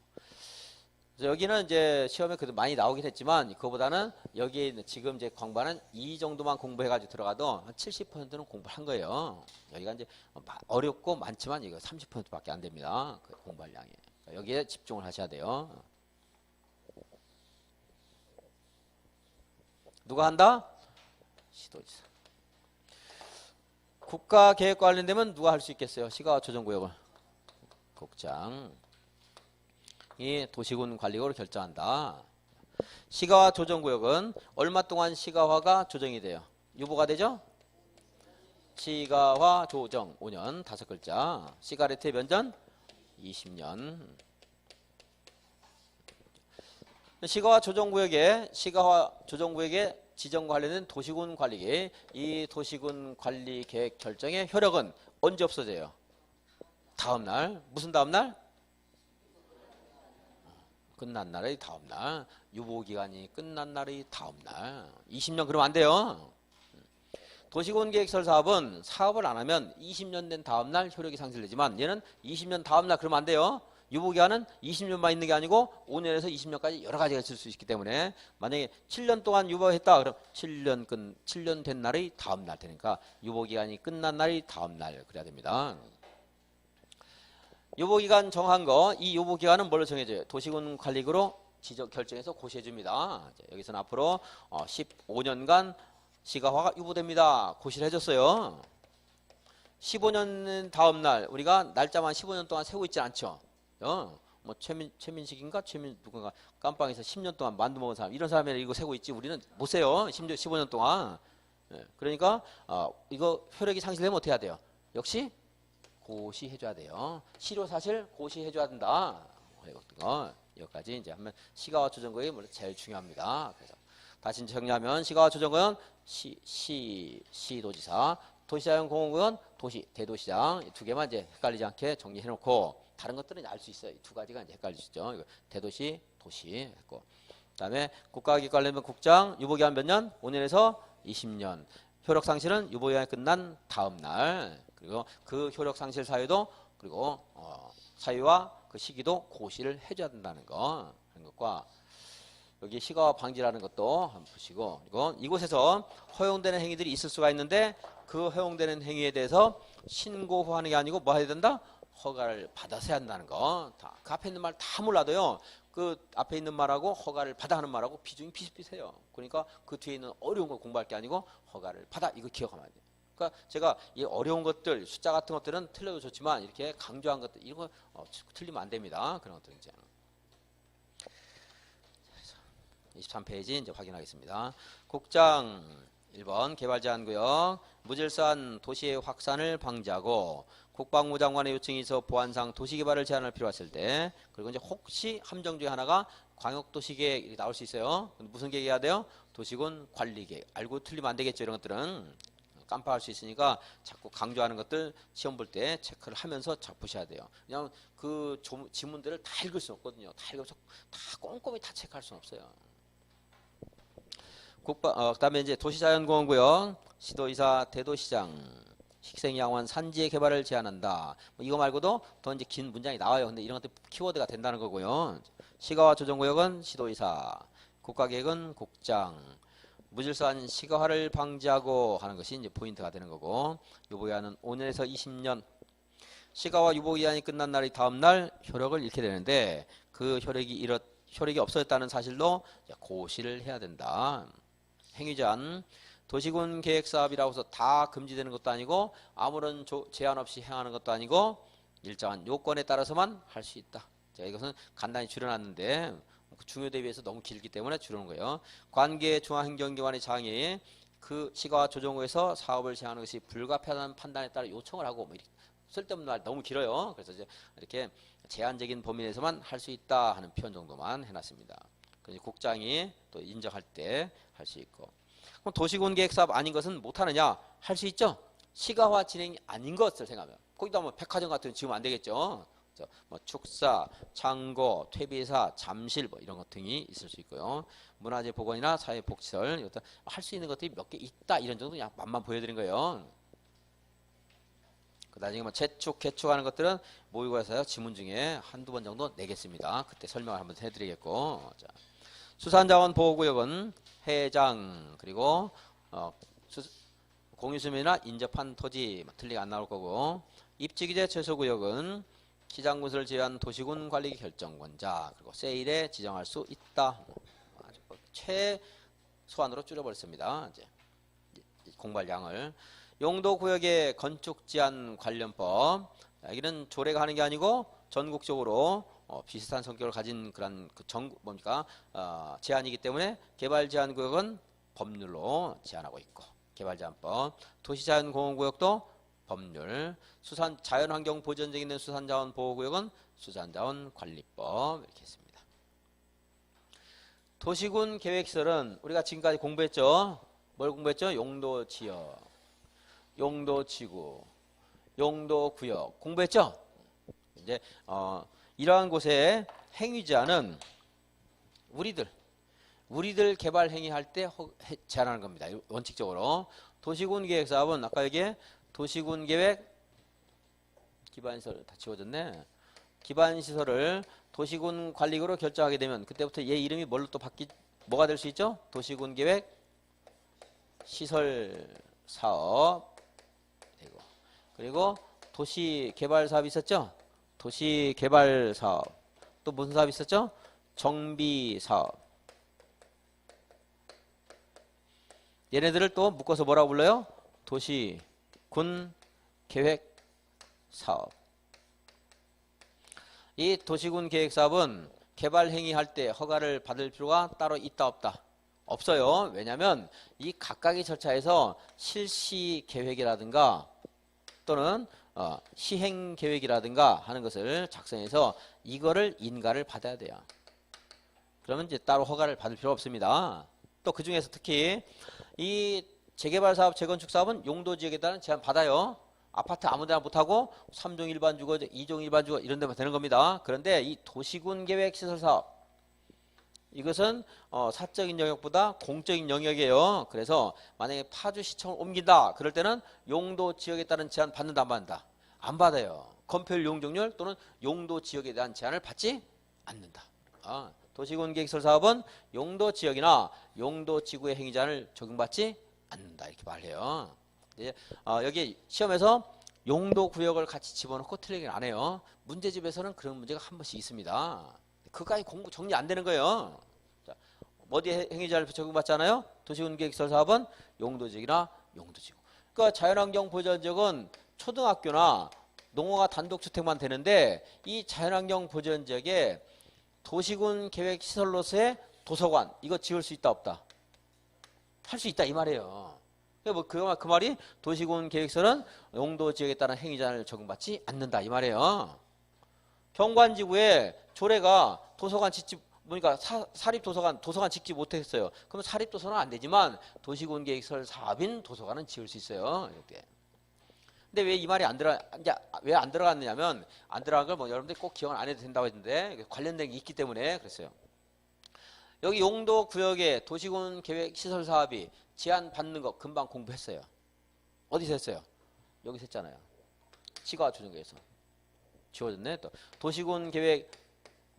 그래서 여기는 이제 시험에 그래도 많이 나오긴 했지만 그거보다는 여기에 있는 지금 이제 공부하는 이 정도만 공부해가지고 들어가도 한 70%는 공부한 거예요. 여기가 이제 어렵고 많지만 이거 30%밖에 안 됩니다. 그 공부할 양이. 여기에 집중을 하셔야 돼요. 누가 한다? 시도지사. 국가계획 관련되면 누가 할 수 있겠어요? 시가와 조정구역을. 국장. 이 도시군 관리국으로 결정한다. 시가와 조정구역은 얼마 동안 시가화가 조정이 돼요? 유보가 되죠? 시가화 조정 5년 5글자. 시가레트의 면전 20년. 시가화 조정구역에 지정 관련된 도시군 관리계획. 이 도시군 관리 계획 결정의 효력은 언제 없어져요? 다음 날. 무슨 다음 날? 끝난 날의 다음 날. 유보기간이 끝난 날의 다음 날. 20년 그러면 안 돼요. 도시군 계획설 사업은 사업을 안 하면 20년 된 다음 날 효력이 상실되지만 얘는 20년 다음 날 그러면 안 돼요. 유보기간은 20년만 있는 게 아니고 5년에서 20년까지 여러 가지가 있을 수 있기 때문에 만약에 7년 동안 유보했다 그럼 7년 된 날의 다음 날 되니까 유보기간이 끝난 날의 다음 날 그래야 됩니다. 유보기간 정한 거, 이 유보기간은 뭘로 정해져요? 도시군 관리구로 결정해서 고시해 줍니다. 여기서는 앞으로 15년간 시가화가 유보됩니다. 고시를 해줬어요. 15년 다음 날 우리가 날짜만 15년 동안 세고 있지 않죠. 뭐 최민식인가 누군가 깜빵에서 10년 동안 만두 먹은 사람 이런 사람이 이거 세고 있지 우리는 못 세요. 15년 동안. 그러니까 이거 효력이 상실되면 어떻게 해야 돼요? 역시 고시해줘야 돼요. 실효사실 고시해줘야 된다. 여기까지 이제 하면 시가와 조정구역이 물론 제일 중요합니다. 그래서 다시 정리하면 시가와 조정구역은 시도지사, 도시자연공원구역은 도시 대도시장 두 개만 이제 헷갈리지 않게 정리해놓고 다른 것들은 알 수 있어요. 이 두 가지가 이제 헷갈릴 수 있죠. 이거 대도시, 도시 했고. 그다음에 국가기획 관련된 국장 유보기한 몇 년? 5년에서 20년. 효력 상실은 유보기한이 끝난 다음 날. 그리고 그 효력 상실 사유도 그리고 사유와 그 시기도 고시를 해줘야 된다는 거 하는 것과 여기 시가와 방지라는 것도 한번 보시고 그리고 이곳에서 허용되는 행위들이 있을 수가 있는데 그 허용되는 행위에 대해서 신고 후 하는 게 아니고 뭐 해야 된다? 허가를 받아서 해야 한다는 거. 그 앞에 있는 말 다 몰라도요. 그 앞에 있는 말하고 허가를 받아 하는 말하고 비중이 비슷비슷해요. 그러니까 그 뒤에 있는 어려운 걸 공부할 게 아니고 허가를 받아 이거 기억하면 돼요. 그러니까 제가 이 어려운 것들 숫자 같은 것들은 틀려도 좋지만 이렇게 강조한 것들 이런 거 틀리면 안 됩니다. 그런 것들 이제 23페이지 이제 확인하겠습니다. 국장 1번 개발제한구역 무질서한 도시의 확산을 방지하고 국방부 장관의 요청이 있어 보안상 도시개발을 제한할 필요가 있을 때 그리고 이제 혹시 함정 중에 하나가 광역도시계획이 나올 수 있어요. 무슨 계획해야 돼요? 도시군 관리계획. 알고 틀리면 안 되겠죠. 이런 것들은 깜빡할 수 있으니까 자꾸 강조하는 것들 시험 볼 때 체크를 하면서 보셔야 돼요. 그냥 그 지문들을 다 읽을 수는 없거든요. 다 읽어서 다 꼼꼼히 다 체크할 수는 없어요. 그다음에 이제 도시자연공원구역 시도의사 대도시장 식생양원 산지의 개발을 제한한다. 뭐 이거 말고도 더 이제 긴 문장이 나와요. 근데 이런 것들 키워드가 된다는 거고요. 시가와 조정구역은 시도의사, 국가계획은 국장. 무질서한 시가화를 방지하고 하는 것이 이제 포인트가 되는 거고 유보기한은 5년에서 20년. 시가화 유보기한이 끝난 날이 다음 날 효력을 잃게 되는데 그 효력이 없어졌다는 사실로 고시를 해야 된다. 행위제한 도시군 계획사업이라고 해서 다 금지되는 것도 아니고 아무런 제한 없이 행하는 것도 아니고 일정한 요건에 따라서만 할 수 있다. 제가 이것은 간단히 줄여놨는데 중요 대비해서 너무 길기 때문에 줄여놓은 거예요. 관계 중앙행정기관의 장이 그 시가와 조정구에서 사업을 제한하는 것이 불가피하다는 판단에 따라 요청을 하고 뭐 이렇게 쓸데없는 말 너무 길어요. 그래서 이제 이렇게 제한적인 범위 내에서만 할 수 있다 하는 표현 정도만 해놨습니다. 그래서 국장이 또 인정할 때 할 수 있고. 그럼 도시군 계획사업 아닌 것은 못하느냐? 할 수 있죠. 시가화 진행이 아닌 것을 생각하면 거기다 뭐 백화점 같은 거 지으면 안 되겠죠. 뭐 축사, 창고, 퇴비사, 잠실 뭐 이런 것 등이 있을 수 있고요. 문화재 복원이나 사회복지설 이것도 할 수 있는 것들이 몇 개 있다 이런 정도 그냥 맛만 보여드린 거예요. 나중에 뭐 재축, 개축하는 것들은 모의고사에서 지문 중에 한두 번 정도 내겠습니다. 그때 설명을 한번 해드리겠고. 자, 수산자원보호구역은 해장 그리고 공유수면이나 인접한 토지 틀리게 안 나올 거고 입지규제 최소구역은 시장군수를 제외한 도시군 관리 결정권자 그리고 세일에 지정할 수 있다. 최소한으로 줄여버렸습니다. 이제 공발량을 용도구역의 건축제한 관련법 여기는 조례가 하는 게 아니고 전국적으로 비슷한 성격을 가진 그런 제한이기 때문에 개발제한구역은 법률로 제한하고 있고 개발제한법 도시자연공원구역도 법률 자연환경보전적인 있는 수산자원보호구역은 수산자원관리법 이렇게 했습니다. 도시군 계획시설은 우리가 지금까지 공부했죠. 뭘 공부했죠? 용도지역, 용도지구, 용도구역 공부했죠? 이제 이러한 곳에 행위제한은 우리들 개발 행위할 때 제한하는 겁니다. 원칙적으로 도시군 계획 사업은 아까 여기에 도시군 계획 기반시설 다 지워졌네. 기반시설을 도시군 관리구로 결정하게 되면 그때부터 얘 이름이 뭘로 또 뭐가 될 수 있죠? 도시군 계획 시설 사업 되고 그리고 도시 개발 사업이 있었죠? 도시 개발 사업 또 무슨 사업이 있었죠? 정비 사업 얘네들을 또 묶어서 뭐라고 불러요? 도시 군 계획 사업. 이 도시군 계획 사업은 개발 행위할 때 허가를 받을 필요가 따로 있다 없다? 없어요. 왜냐하면 이 각각의 절차에서 실시 계획이라든가 또는 시행 계획이라든가 하는 것을 작성해서 이거를 인가를 받아야 돼요. 그러면 이제 따로 허가를 받을 필요 없습니다. 또 그중에서 특히 이 재개발 사업, 재건축 사업은 용도 지역에 따른 제한 받아요. 아파트 아무 데나 못하고 3종 일반 주거, 2종 일반 주거 이런 데만 되는 겁니다. 그런데 이 도시군 계획 시설 사업 이것은 사적인 영역보다 공적인 영역이에요. 그래서 만약에 파주시청을 옮긴다 그럴 때는 용도 지역에 따른 제한 받는다 안 받는다? 안 받아요. 건폐율 용적률 또는 용도 지역에 대한 제한을 받지 않는다. 도시군 계획시설 사업은 용도 지역이나 용도 지구의 행위 제한을 적용받지 않는다 이렇게 말해요. 여기 시험에서 용도 구역을 같이 집어넣고 틀리긴 안 해요. 문제집에서는 그런 문제가 한 번씩 있습니다. 그까지 공부 정리 안 되는 거예요. 자, 어디에 행위자를 적용받잖아요? 도시군 계획시설 사업은 용도지역이나 용도지구. 그러니까 자연환경 보전지역은 초등학교나 농어가 단독주택만 되는데 이 자연환경 보전지역에 도시군 계획시설로서의 도서관 이거 지을 수 있다 없다? 할 수 있다 이 말이에요. 그 말이 도시군 계획시설은 용도지역에 따른 행위자를 적용받지 않는다 이 말이에요. 경관지구에 조례가 도서관 짓지 보니까 도서관 짓지 못했어요. 그럼 사립도서관은 안 되지만 도시군 계획시설 사업인 도서관은 지을 수 있어요. 이렇게. 근데 왜 이 말이 왜 안 들어갔느냐면 안 들어간 걸 뭐 여러분들이 꼭 기억을 안 해도 된다고 했는데 관련된 게 있기 때문에 그랬어요. 여기 용도 구역에 도시군 계획 시설 사업이 제한 받는 거 금방 공부했어요. 어디서 했어요? 여기서 했잖아요. 시가 조정계에서. 지워졌네. 또 도시군 계획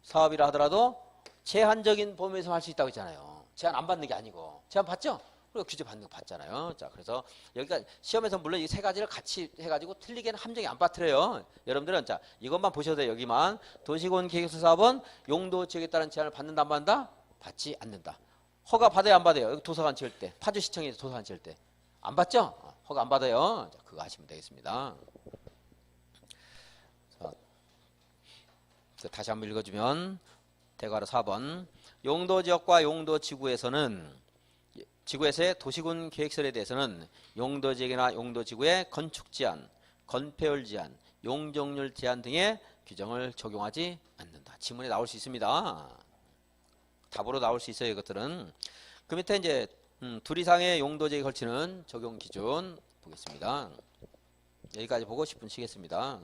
사업이라 하더라도 제한적인 범위에서 할 수 있다고 했잖아요. 제한 안 받는 게 아니고. 제한 받죠? 그리고 규제 받는 거 받잖아요. 자, 그래서 여기가 시험에서 물론 이 세 가지를 같이 해가지고 틀리게는 함정이 안 빠뜨려요. 여러분들은 자 이것만 보셔도 돼요. 여기만 도시군 계획서 사업은 용도 지역에 따른 제한을 받는다 안 받는다? 받지 않는다. 허가 받아요 안 받아요? 여기 도서관 지을 때 파주시청에서 도서관 지을 때 안 받죠? 허가 안 받아요. 자, 그거 하시면 되겠습니다. 자, 다시 한번 읽어주면 대괄호 4번 용도지역과 용도지구에서는 지구에서의 도시군 계획설에 대해서는 용도지역이나 용도지구의 건축 제한, 건폐율 제한, 용적률 제한 등의 규정을 적용하지 않는다. 지문에 나올 수 있습니다. 답으로 나올 수 있어요. 이것들은. 그 밑에 이제 둘 이상의 용도지역에 걸치는 적용 기준 보겠습니다. 여기까지 보고 10분 쉬겠습니다.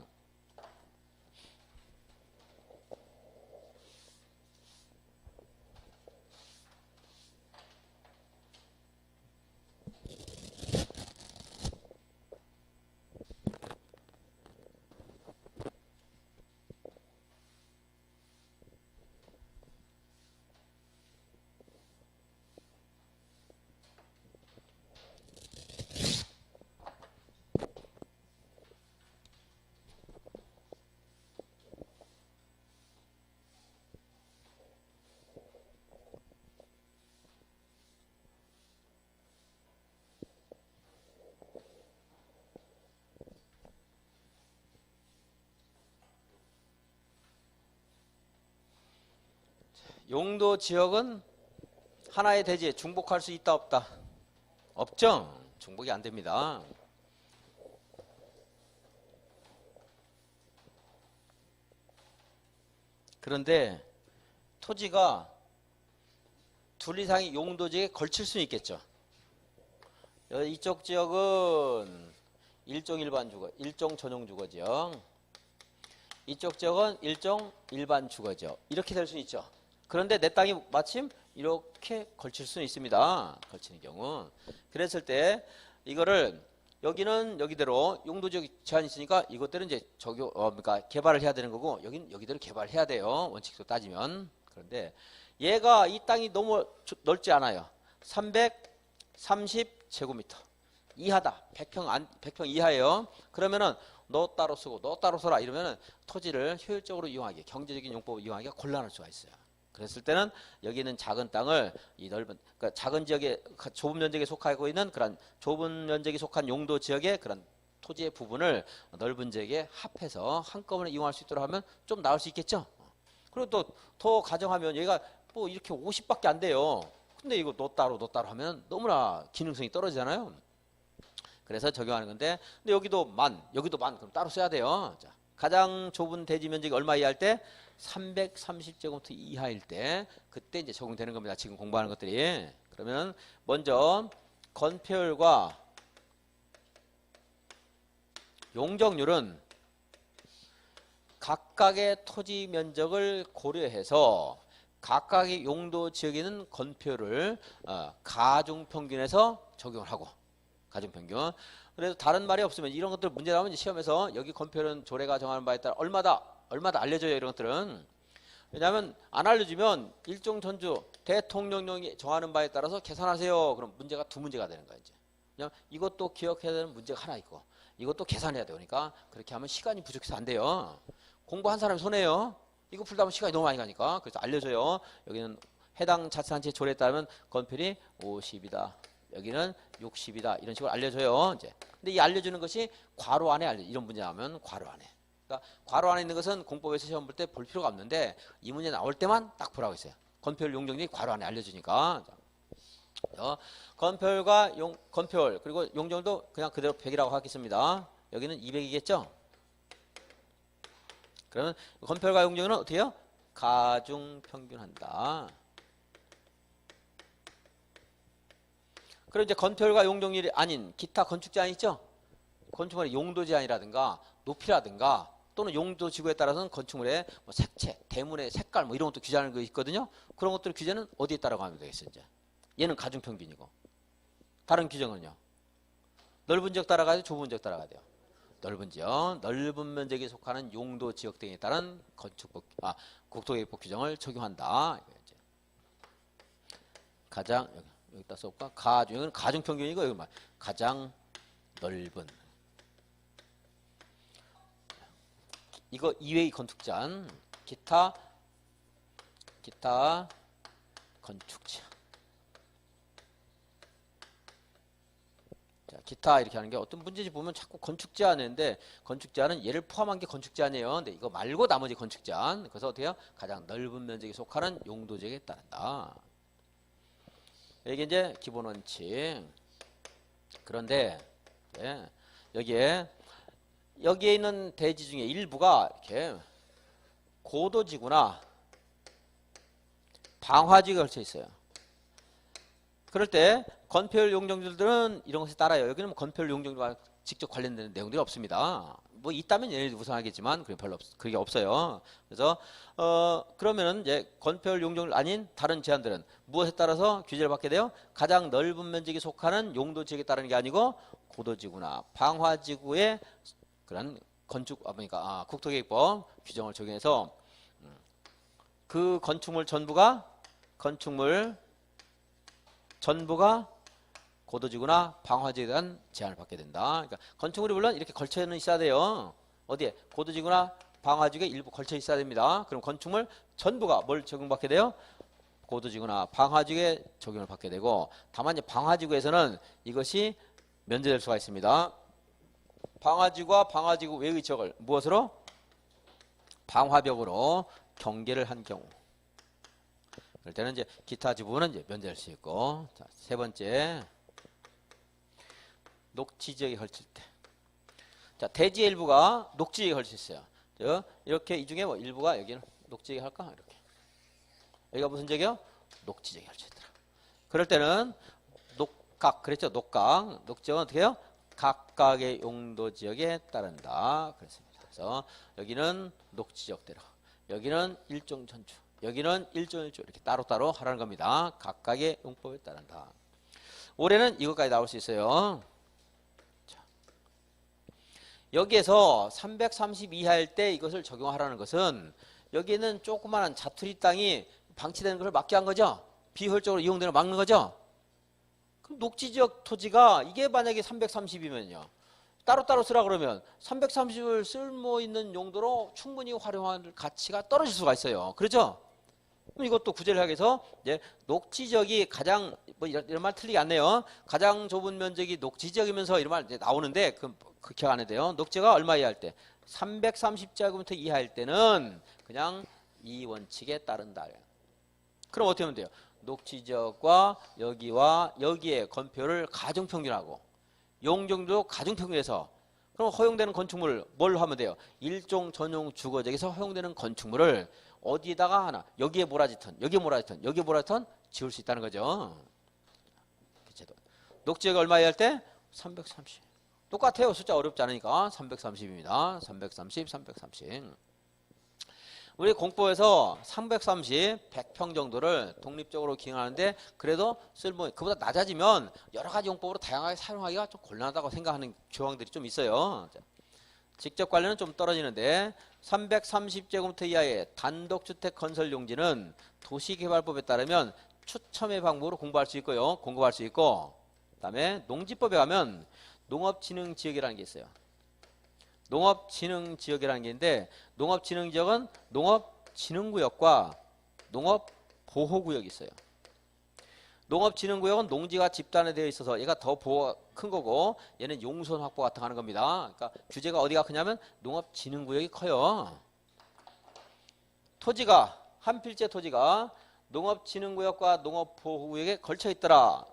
용도 지역은 하나의 대지에 중복할 수 있다 없다? 없죠? 중복이 안 됩니다. 그런데 토지가 둘 이상의 용도 지역에 걸칠 수 있겠죠. 이쪽 지역은 일종 일반 주거, 일종 전용 주거 지역. 이쪽 지역은 일종 일반 주거 지역. 이렇게 될 수 있죠. 그런데 내 땅이 마침 이렇게 걸칠 수는 있습니다. 걸치는 경우. 그랬을 때 이거를 여기는 여기대로 용도지역 제한이 있으니까 이것들은 이제 그러니까 개발을 해야 되는 거고 여기는 여기대로 개발해야 돼요. 원칙도 따지면. 그런데 얘가 이 땅이 너무 넓지 않아요. 330제곱미터 이하다. 100평 이하예요. 그러면은 너 따로 쓰고 너 따로 써라 이러면은 토지를 효율적으로 이용하기, 경제적인 용법을 이용하기가 곤란할 수가 있어요. 그랬을 때는 여기 있는 작은 땅을 이 넓은 그러니까 작은 지역에 좁은 면적에 속하고 있는 그런 좁은 면적에 속한 용도 지역의 그런 토지의 부분을 넓은 지역에 합해서 한꺼번에 이용할 수 있도록 하면 좀 나을 수 있겠죠. 그리고 또 더 가정하면 얘가 뭐 이렇게 50밖에 안 돼요. 근데 이거 너 따로 하면 너무나 기능성이 떨어지잖아요. 그래서 적용하는 건데 근데 여기도 만 그럼 따로 써야 돼요. 자, 가장 좁은 대지 면적이 얼마 이하일 때 330제곱미터 이하일 때 그때 이제 적용되는 겁니다. 지금 공부하는 것들이. 그러면 먼저 건폐율과 용적률은 각각의 토지 면적을 고려해서 각각의 용도 지역에 있는 건표를 가중평균에서 적용을 하고 가중평균. 그래서 다른 말이 없으면 이런 것들 문제 나오면 시험에서 여기 건표는 조례가 정하는 바에 따라 얼마다 알려줘요. 이런 것들은. 왜냐하면 안 알려주면 일종 전주 대통령령이 정하는 바에 따라서 계산하세요. 그럼 문제가 두 문제가 되는 거야. 이제. 그냥 이것도 기억해야 되는 문제가 하나 있고 이것도 계산해야 되니까 그렇게 하면 시간이 부족해서 안 돼요. 공부한 사람이 손해요. 이거 풀다 보면 시간이 너무 많이 가니까. 그래서 알려줘요. 여기는 해당 자치단체 조례에 따르면 건필이 50이다. 여기는 60이다. 이런 식으로 알려줘요. 이제. 근데 이 알려주는 것이 괄호 안에 이런 문제 나오면 괄호 안에. 그러니까 괄호 안에 있는 것은 공법에서 시험 볼 때 볼 필요가 없는데 이 문제 나올 때만 딱 보라고 했어요. 건별 용적률이 괄호 안에 알려주니까. 건별 그리고 용적률도 그냥 그대로 100이라고 하겠습니다. 여기는 200이겠죠? 그러면 건별과 용적률은 어떻게 해요? 가중평균한다. 그럼 이제 건별과 용적률이 아닌 기타 건축 제한 있죠? 건축물의 용도 제한이라든가 높이라든가 또는 용도 지구에 따라서는 건축물의 뭐 색채, 대문의 색깔 뭐 이런 것도 규제하는 거 있거든요. 그런 것들 규제는 어디에 따라고 하면 되겠어요? 이제 얘는 가중평균이고 다른 규정은요. 넓은 지역 따라가야 돼요? 좁은 지역 따라가야 돼요? 넓은 지역, 넓은 면적에 속하는 용도 지역 등에 따른 국토계획법 규정을 적용한다. 이제. 가장 여기다 써볼까? 여기는 가중평균이고 여기 가장 넓은 이거 이외의 건축제한 기타 건축제한. 자, 기타 이렇게 하는 게 어떤 문제지 보면 자꾸 건축제한인데 건축제한은 얘를 포함한 게 건축제한이에요. 근데 이거 말고 나머지 건축제한. 그래서 어떻게 해요? 가장 넓은 면적에 속하는 용도지역에 따른다. 이게 이제 기본 원칙. 그런데 여기에 있는 대지 중에 일부가 이렇게 고도지구나 방화지구에 걸쳐 있어요. 그럴 때 건폐율 용적률들은 이런 것에 따라요. 여기는 뭐 건폐율 용적률과 직접 관련되는 내용들이 없습니다. 뭐 있다면 얘네들이 우선하겠지만 그게 없어요. 그래서 그러면은 이제 건폐율 용적률 아닌 다른 제한들은 무엇에 따라서 규제를 받게 돼요? 가장 넓은 면적에 속하는 용도 지역에 따르는 게 아니고 고도지구나 방화지구의 그런 국토계획법 규정을 적용해서 그 건축물 전부가 고도지구나 방화지구에 대한 제한을 받게 된다. 그러니까 건축물이 물론 이렇게 걸쳐는 있어야 돼요. 어디에? 고도지구나 방화지구에 일부 걸쳐 있어야 됩니다. 그럼 건축물 전부가 뭘 적용받게 돼요? 고도지구나 방화지구에 적용을 받게 되고 다만 이제 방화지구에서는 이것이 면제될 수가 있습니다. 방화지구와 방화지구 외의 지역을 무엇으로? 방화벽으로 경계를 한 경우. 그럴 때는 이제 기타 지부는 이제 면제할 수 있고. 자, 세 번째. 녹지 지역에 걸칠 때. 자, 대지의 일부가 녹지 지역에 걸쳐 있어요. 이렇게 이 중에 뭐 일부가 여기는 녹지 지역에 할까? 이렇게. 여기가 무슨 지역이요? 녹지 지역에 걸쳐 있더라. 그럴 때는 녹각, 그랬죠? 녹각. 녹지 지역은 어떻게 해요? 각각의 용도 지역에 따른다. 그렇습니다. 그래서 여기는 녹지 지역대로, 여기는 일종 전주, 여기는 일종 이렇게 따로따로 하라는 겁니다. 각각의 용법에 따른다. 올해는 이것까지 나올 수 있어요. 자, 여기에서 330 이하일 때 이것을 적용하라는 것은 여기는 조그마한 자투리 땅이 방치되는 것을 막게 한 거죠. 비효율적으로 이용되는 걸 막는 거죠. 그럼 녹지지역 토지가 이게 만약에 330이면요. 따로따로 쓰라 그러면 330을 쓸모 있는 용도로 충분히 활용할 가치가 떨어질 수가 있어요. 그렇죠? 그럼 이것도 구제를 하기 위해서 이제 녹지지역이 가장 뭐 이런 말 틀리게 않네요. 가장 좁은 면적이 녹지지역이면서 이런 말 이제 나오는데 그 기억 안 해도 돼요. 녹지가 얼마 이하일 때? 330제곱미터 이하일 때는 그냥 이 원칙에 따른다. 그럼 어떻게 하면 돼요? 녹지지역과 여기와 여기에 건표를 가중평균하고 용적률도 가중평균해서 그럼 허용되는 건축물을 뭘 하면 돼요? 일종 전용 주거지역에서 허용되는 건축물을 어디에다가 하나 여기에 몰아지든 여기에 몰아지든 여기에 몰아지든 지을 수 있다는 거죠. 녹지지역이 얼마에 할 때? 330. 똑같아요. 숫자 어렵지 않으니까 330입니다. 330, 330. 우리 공법에서 330, 100평 정도를 독립적으로 기능하는데 그래도 그보다 낮아지면 여러 가지 용법으로 다양하게 사용하기가 좀 곤란하다고 생각하는 조항들이 좀 있어요. 직접 관련은 좀 떨어지는데 330제곱미터 이하의 단독주택 건설 용지는 도시개발법에 따르면 추첨의 방법으로 공부할 수 있고요. 공급할 수 있고 그다음에 농지법에 가면 농업진흥지역이라는 게 있어요. 농업진흥지역이라는 게 있는데 농업진흥지역은 농업진흥구역과 농업보호구역이 있어요. 농업진흥구역은 농지가 집단화되어 있어서 얘가 더 보호가 큰 거고 얘는 용선 확보 같은 거 하는 겁니다. 그러니까 규제가 어디가 크냐면 농업진흥구역이 커요. 토지가 한 필지 토지가 농업진흥구역과 농업보호구역에 걸쳐 있더라.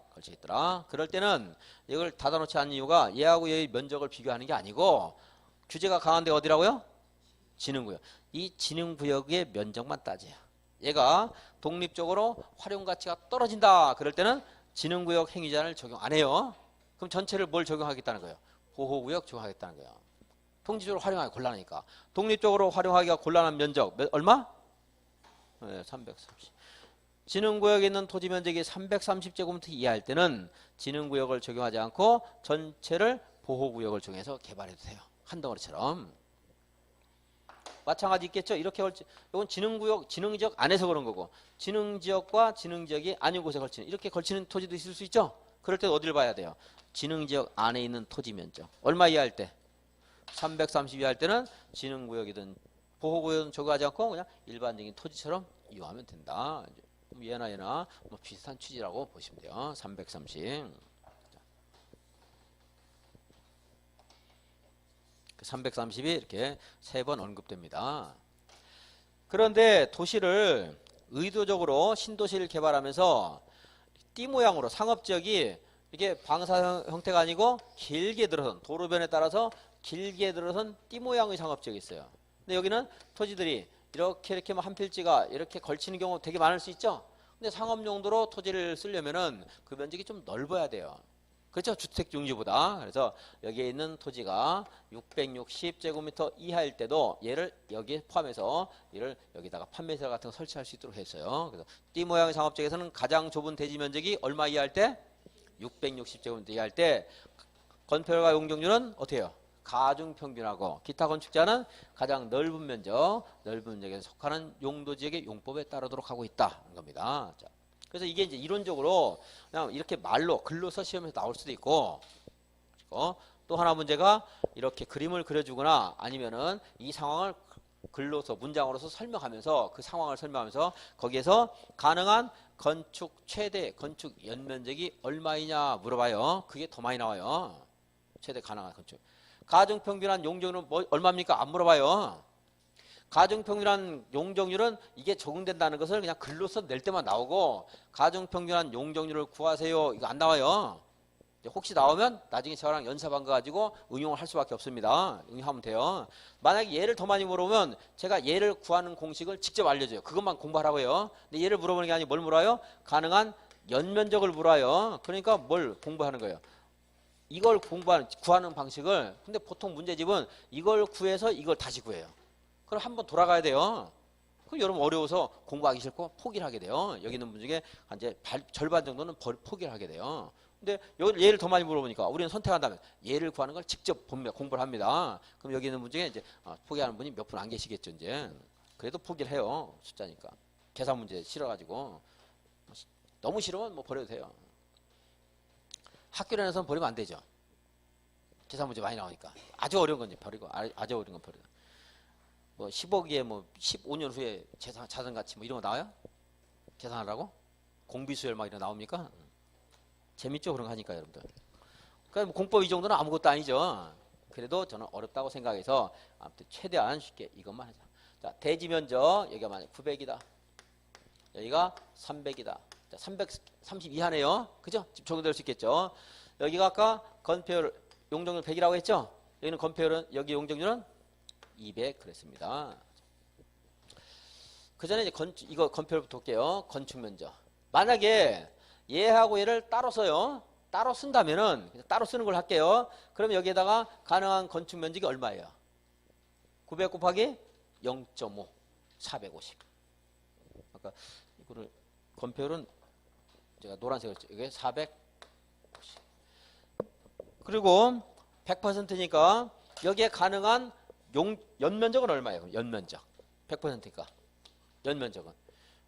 그럴 때는 이걸 닫아놓지 않는 이유가 얘하고 얘의 면적을 비교하는 게 아니고 규제가 강한 데 어디라고요? 진흥구역. 이 진흥구역의 면적만 따져요. 얘가 독립적으로 활용가치가 떨어진다. 그럴 때는 진흥구역 행위자를 적용 안 해요. 그럼 전체를 뭘 적용하겠다는 거예요? 보호구역 적용하겠다는 거예요. 통지적으로 활용하기 곤란하니까. 독립적으로 활용하기가 곤란한 면적 얼마? 네, 330. 진흥구역에 있는 토지 면적이 330제곱미터 이하일 때는 진흥구역을 적용하지 않고 전체를 보호구역을 정해서 개발해도 돼요. 한 덩어리처럼. 마찬가지 있겠죠. 이렇게 이건 진흥구역, 진흥지역 안에서 그런 거고 진흥지역과 진흥지역이 아닌 곳에 걸치는 이렇게 걸치는 토지도 있을 수 있죠. 그럴 때 어디를 봐야 돼요? 진흥지역 안에 있는 토지 면적. 얼마 이하일 때? 330 이하일 때는 진흥구역이든 보호구역은 적용하지 않고 그냥 일반적인 토지처럼 이용하면 된다. 얘나 뭐 비슷한 취지라고 보시면 돼요. 330. 330이 이렇게 3번 언급됩니다. 그런데 도시를 의도적으로 신도시를 개발하면서 띠 모양으로 상업지역이 이게 방사 형태가 아니고 길게 들어선 도로변에 따라서 길게 들어선 띠 모양의 상업지역이 있어요. 근데 여기는 토지들이 이렇게 한 필지가 이렇게 걸치는 경우 되게 많을 수 있죠. 근데 상업 용도로 토지를 쓰려면은 그 면적이 좀 넓어야 돼요. 그렇죠? 주택 용지보다. 그래서 여기에 있는 토지가 660제곱미터 이하일 때도 얘를 여기에 포함해서 얘를 여기다가 판매시설 같은 거 설치할 수 있도록 했어요. 그래서 띠 모양의 상업지역에서는 가장 좁은 대지 면적이 얼마 이하일 때? 660제곱미터 이하일 때 건폐율과 용적률은 어떻게 해요? 가중평균하고 기타 건축자는 가장 넓은 면적에 속하는 용도지역의 용법에 따르도록 하고 있다는 겁니다. 자. 그래서 이게 이제 이론적으로 그냥 이렇게 말로 글로서 시험에서 나올 수도 있고, 또 하나 문제가 이렇게 그림을 그려주거나 아니면은 이 상황을 글로서 문장으로서 설명하면서 그 상황을 설명하면서 거기에서 가능한 건축 최대 건축 연면적이 얼마이냐 물어봐요. 그게 더 많이 나와요. 최대 가능한 건축. 가중평균한 용적률은 얼마입니까? 안 물어봐요. 가중평균한 용적률은 이게 적용된다는 것을 그냥 글로서 낼 때만 나오고 가중평균한 용적률을 구하세요. 이거 안 나와요. 혹시 나오면 나중에 저랑 연습한 거 가지고 응용을 할 수밖에 없습니다. 응용하면 돼요. 만약에 얘를 더 많이 물어보면 제가 얘를 구하는 공식을 직접 알려줘요. 그것만 공부하라고요. 근데 얘를 물어보는 게 아니고 뭘 물어요? 가능한 연면적을 물어요. 그러니까 뭘 공부하는 거예요? 이걸 구하는 방식을. 근데 보통 문제집은 이걸 구해서 이걸 다시 구해요. 그럼 한번 돌아가야 돼요. 그럼 여러분 어려워서 공부하기 싫고 포기를 하게 돼요. 여기 있는 분 중에 이제 절반 정도는 포기를 하게 돼요. 근데 얘를 더 많이 물어보니까 우리는 선택한다면 얘를 구하는 걸 직접 공부를 합니다. 그럼 여기 있는 분 중에 이제 포기하는 분이 몇 분 안 계시겠죠, 이제. 그래도 포기를 해요. 숫자니까. 계산 문제 싫어가지고. 너무 싫으면 뭐 버려도 돼요. 학교에서는 버리면 안 되죠. 계산 문제 많이 나오니까. 아주 어려운 건 이제 버리고, 아주 어려운 건 버리고. 뭐 10억에 뭐 15년 후에 자산 가치 뭐 이런 거 나와요? 계산하라고? 공비수열 막 이런 거 나옵니까? 재밌죠? 그런 거 하니까 여러분들. 그러니까 뭐 공법 이 정도는 아무것도 아니죠. 그래도 저는 어렵다고 생각해서 아무튼 최대한 쉽게 이것만 하자. 자, 대지 면적 여기가 만약 900이다. 여기가 300이다. 자, 330 이하네요. 그죠? 지금 적용될 수 있겠죠. 여기가 아까 건폐율 용적률 100이라고 했죠? 여기는 건폐율은 여기 용적률은 200 그랬습니다. 그 전에 이제 이거 건폐율부터 볼게요. 건축 면적. 만약에 얘하고 얘를 따로 써요. 따로 쓴다면은 그냥 따로 쓰는 걸 할게요. 그럼 여기에다가 가능한 건축 면적이 얼마예요? 900 곱하기 0.5 450. 아까 이거를 건폐율은 제가 노란색으로 이게 450. 그리고 100%니까 여기에 가능한 연면적은 얼마예요? 연면적 100%니까 연면적은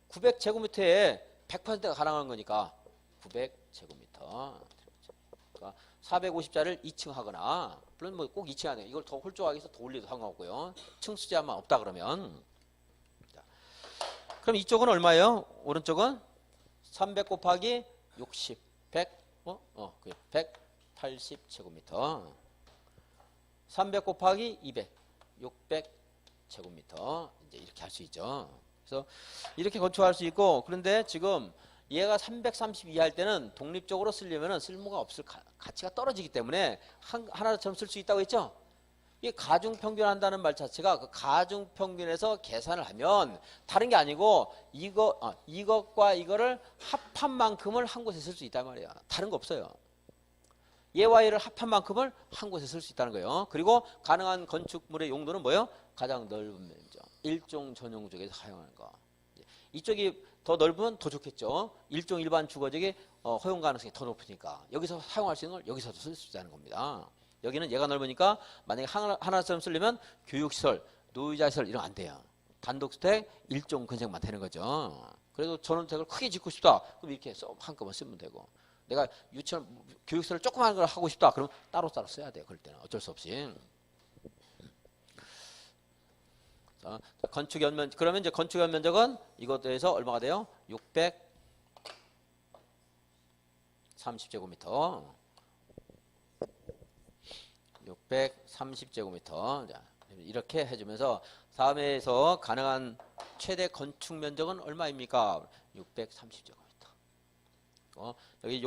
900제곱미터에 100%가 가능한 거니까 900제곱미터. 그러니까 450자를 2층 하거나 물론 뭐 꼭 2층 안에 이걸 더 홀쭉하게 해서 더 올려도 상관없고요. 층수제한만 없다 그러면. 자, 그럼 이쪽은 얼마예요? 오른쪽은 300 곱하기 60 100 180제곱미터. 300 곱하기 200 600제곱미터. 이제 이렇게 할 수 있죠. 그래서 이렇게 건축할 수 있고, 그런데 지금 얘가 330 이하일 때는 독립적으로 쓰려면 쓸모가 없을 가치가 떨어지기 때문에 하나처럼 쓸 수 있다고 했죠. 이 가중평균한다는 말 자체가 그 가중평균에서 계산을 하면 다른 게 아니고 이것과 이거를 합한 만큼을 한 곳에 쓸 수 있단 말이야. 다른 거 없어요. 얘와 얘를 합한 만큼을 한 곳에 쓸 수 있다는 거예요. 그리고 가능한 건축물의 용도는 뭐예요? 가장 넓은 면적. 일종 전용 구역에서 사용하는 거. 이쪽이 더 넓으면 더 좋겠죠. 일종 일반 주거지역의 허용 가능성이 더 높으니까 여기서 사용할 수 있는 걸 여기서도 쓸 수 있다는 겁니다. 여기는 얘가 넓으니까 만약에 하나처럼 쓰려면 교육시설, 노유자시설 이런 거 안 돼요. 단독주택 일종 건색만 되는 거죠. 그래도 전원주택을 크게 짓고 싶다. 그럼 이렇게 한꺼번에 쓰면 되고. 내가 유치원, 교육시설을 조그마한 걸 하고 싶다. 그럼 따로따로 써야 돼요. 그럴 때는 어쩔 수 없이. 자, 건축 연면 그러면 이제 건축 연면적은 이것에 대해서 얼마가 돼요? 630제곱미터. 630제곱미터. 자, 이렇게 해주면서 다음에서 가능한 최대 건축 면적은 얼마입니까? 630제곱미터. 여기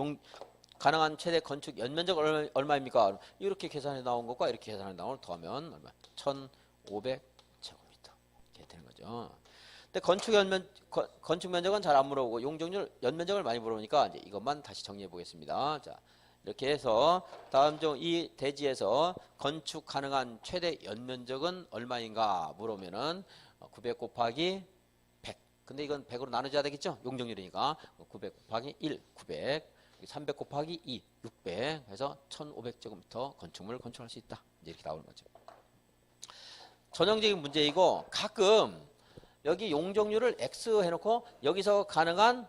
가능한 최대 건축 연면적 얼마입니까? 이렇게 계산해 나온 것과 이렇게 계산해 나온 걸 더하면 얼마? 1,500제곱미터. 이렇게 되는 거죠. 근데 건축 면적은 잘 안 물어보고 용적률 연면적을 많이 물어보니까 이제 이것만 다시 정리해 보겠습니다. 자, 이렇게 해서 다음 중 이 대지에서 건축 가능한 최대 연면적은 얼마인가 물으면은 900 곱하기 100. 근데 이건 100으로 나눠줘야 되겠죠? 용적률이니까 900 곱하기 1, 900. 300 곱하기 2, 600 해서 1500제곱미터 건축물을 건축할 수 있다. 이렇게 나오는 거죠. 전형적인 문제이고 가끔 여기 용적률을 X 해놓고 여기서 가능한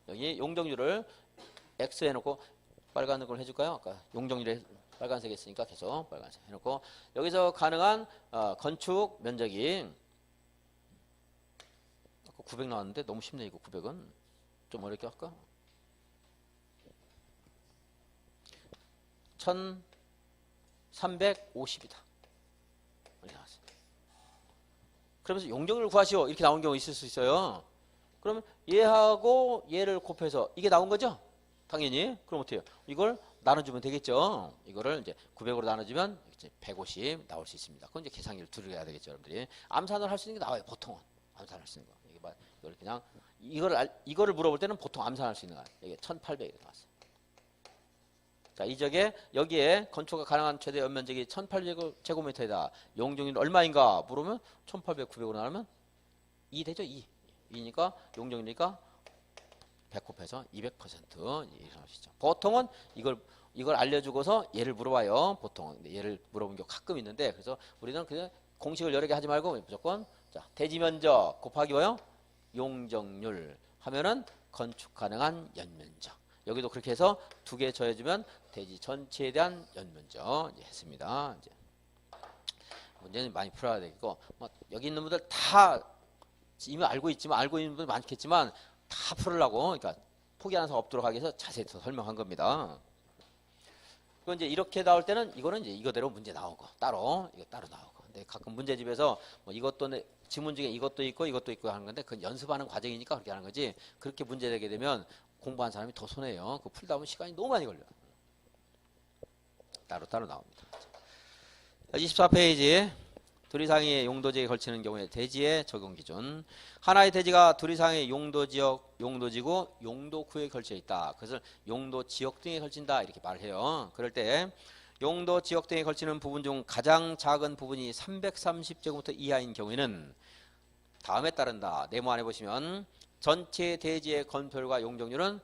여기 용적률을 X 해놓고 빨간 걸 해줄까요? 아까 용적률에 빨간색 했으니까 계속 빨간색 해놓고 여기서 가능한 건축 면적이 아까 900 나왔는데 너무 쉽네. 이거 900은 좀 어렵게 할까? 1350이다. 그러면서 용적률을 구하시오. 이렇게 나온 경우 있을 수 있어요. 그러면 얘하고 얘를 곱해서 이게 나온 거죠? 당연히. 그럼 어떻게 해요? 이걸 나눠주면 되겠죠? 이거를 이제 900으로 나눠주면 이제 150 나올 수 있습니다. 그건 이제 계산기를 들여야 되겠죠, 여러분들이. 암산을 할 수 있는 게 나와요, 보통은. 암산할 수 있는 거. 이걸 그냥 이거를 물어볼 때는 보통 암산할 수 있는 거야. 이게 1800이 나왔어요. 자, 이적에 여기에 건축가 가능한 최대 연면적이 1800제곱미터이다. 용적률 얼마인가 물으면 1800, 900으로 나누면 2 되죠? 2니까 용적률이니까 100 곱해서 200% 이렇게 나올 수 있죠. 보통은 이걸 알려주고서 얘를 물어봐요. 보통은 얘를 물어본 게 가끔 있는데 그래서 우리는 그냥 공식을 여러 개 하지 말고 무조건 자, 대지 면적 곱하기 뭐요? 용적률 하면은 건축 가능한 연면적. 여기도 그렇게 해서 두 개 더해주면 대지 전체에 대한 연면적 이제 했습니다. 이제 문제는 많이 풀어야 되겠고 뭐 여기 있는 분들 다 이미 알고 있지만 알고 있는 분들 많겠지만 다 풀으려고 그러니까 포기하는 사람 없도록 하기 위해서 자세히 더 설명한 겁니다. 그리고 이제 이렇게 나올 때는 이거는 이제 이거대로 문제 나오고 따로 이거 따로 나오고. 근데 가끔 문제집에서 뭐 이것도 지문 중에 이것도 있고 하는 건데 그건 연습하는 과정이니까 그렇게 하는 거지. 그렇게 문제 되게 되면 공부한 사람이 더 손해요. 그 풀다 보면 시간이 너무 많이 걸려요. 따로 나옵니다. 24페이지 둘 이상의 용도지역에 걸치는 경우에 대지의 적용 기준. 하나의 대지가 둘 이상의 용도지역, 용도지구, 용도구에 걸쳐 있다. 그것을 용도지역 등에 걸친다. 이렇게 말해요. 그럴 때 용도지역 등에 걸치는 부분 중 가장 작은 부분이 330제곱미터 이하인 경우에는 다음에 따른다. 네모 안에 보시면 전체 대지의 건폐율과 용적률은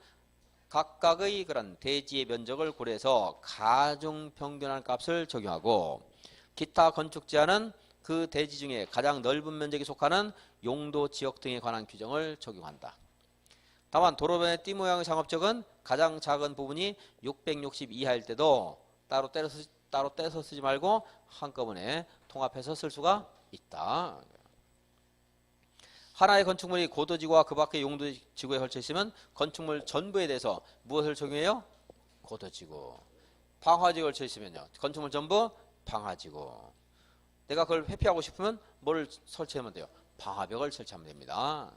각각의 그런 대지의 면적을 고려해서 가중평균한 값을 적용하고 기타 건축 제한은 그 대지 중에 가장 넓은 면적에 속하는 용도 지역 등에 관한 규정을 적용한다. 다만 도로변의 띠 모양의 상업적은 가장 작은 부분이 660 이하일 때도 따로 떼서 쓰지 말고 한꺼번에 통합해서 쓸 수가 있다. 하나의 건축물이 고도지구와 그 밖의 용도지구에 걸쳐 있으면 건축물 전부에 대해서 무엇을 적용해요? 고도지구. 방화지구에 걸쳐 있으면요. 건축물 전부 방화지구. 내가 그걸 회피하고 싶으면 뭘 설치하면 돼요? 방화벽을 설치하면 됩니다.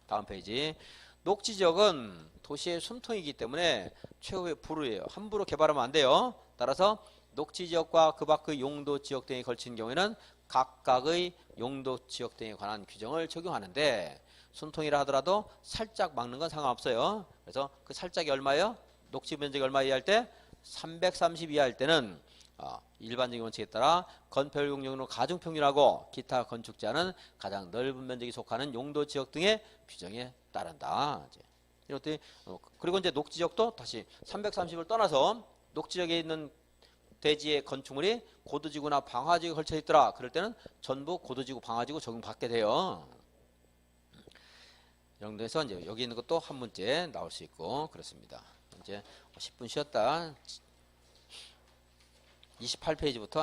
다음 페이지. 녹지지역은 도시의 숨통이기 때문에 최후의 불우예요. 함부로 개발하면 안 돼요. 따라서 녹지지역과 그 밖의 용도지역 등에 걸친 경우에는 각각의 용도지역 등에 관한 규정을 적용하는데 숨통이라 하더라도 살짝 막는 건 상관없어요. 그래서 그 살짝이 얼마예요? 녹지 면적이 얼마 이하일 때? 330 이하일 때는 일반적인 원칙에 따라 건폐율 용적률로 가중평균하고 기타 건축 제한은 가장 넓은 면적이 속하는 용도지역 등의 규정에 따른다. 이렇게 그리고 이제 녹지역도 다시 330을 떠나서 녹지역에 있는 대지의 건축물이 고도지구나 방화지구에 걸쳐 있더라. 그럴 때는 전부 고도지구, 방화지구 적용받게 돼요. 이 정도에서 이제 여기 있는 것도 한 문제 나올 수 있고 그렇습니다. 이제 10분 쉬었다. 28페이지부터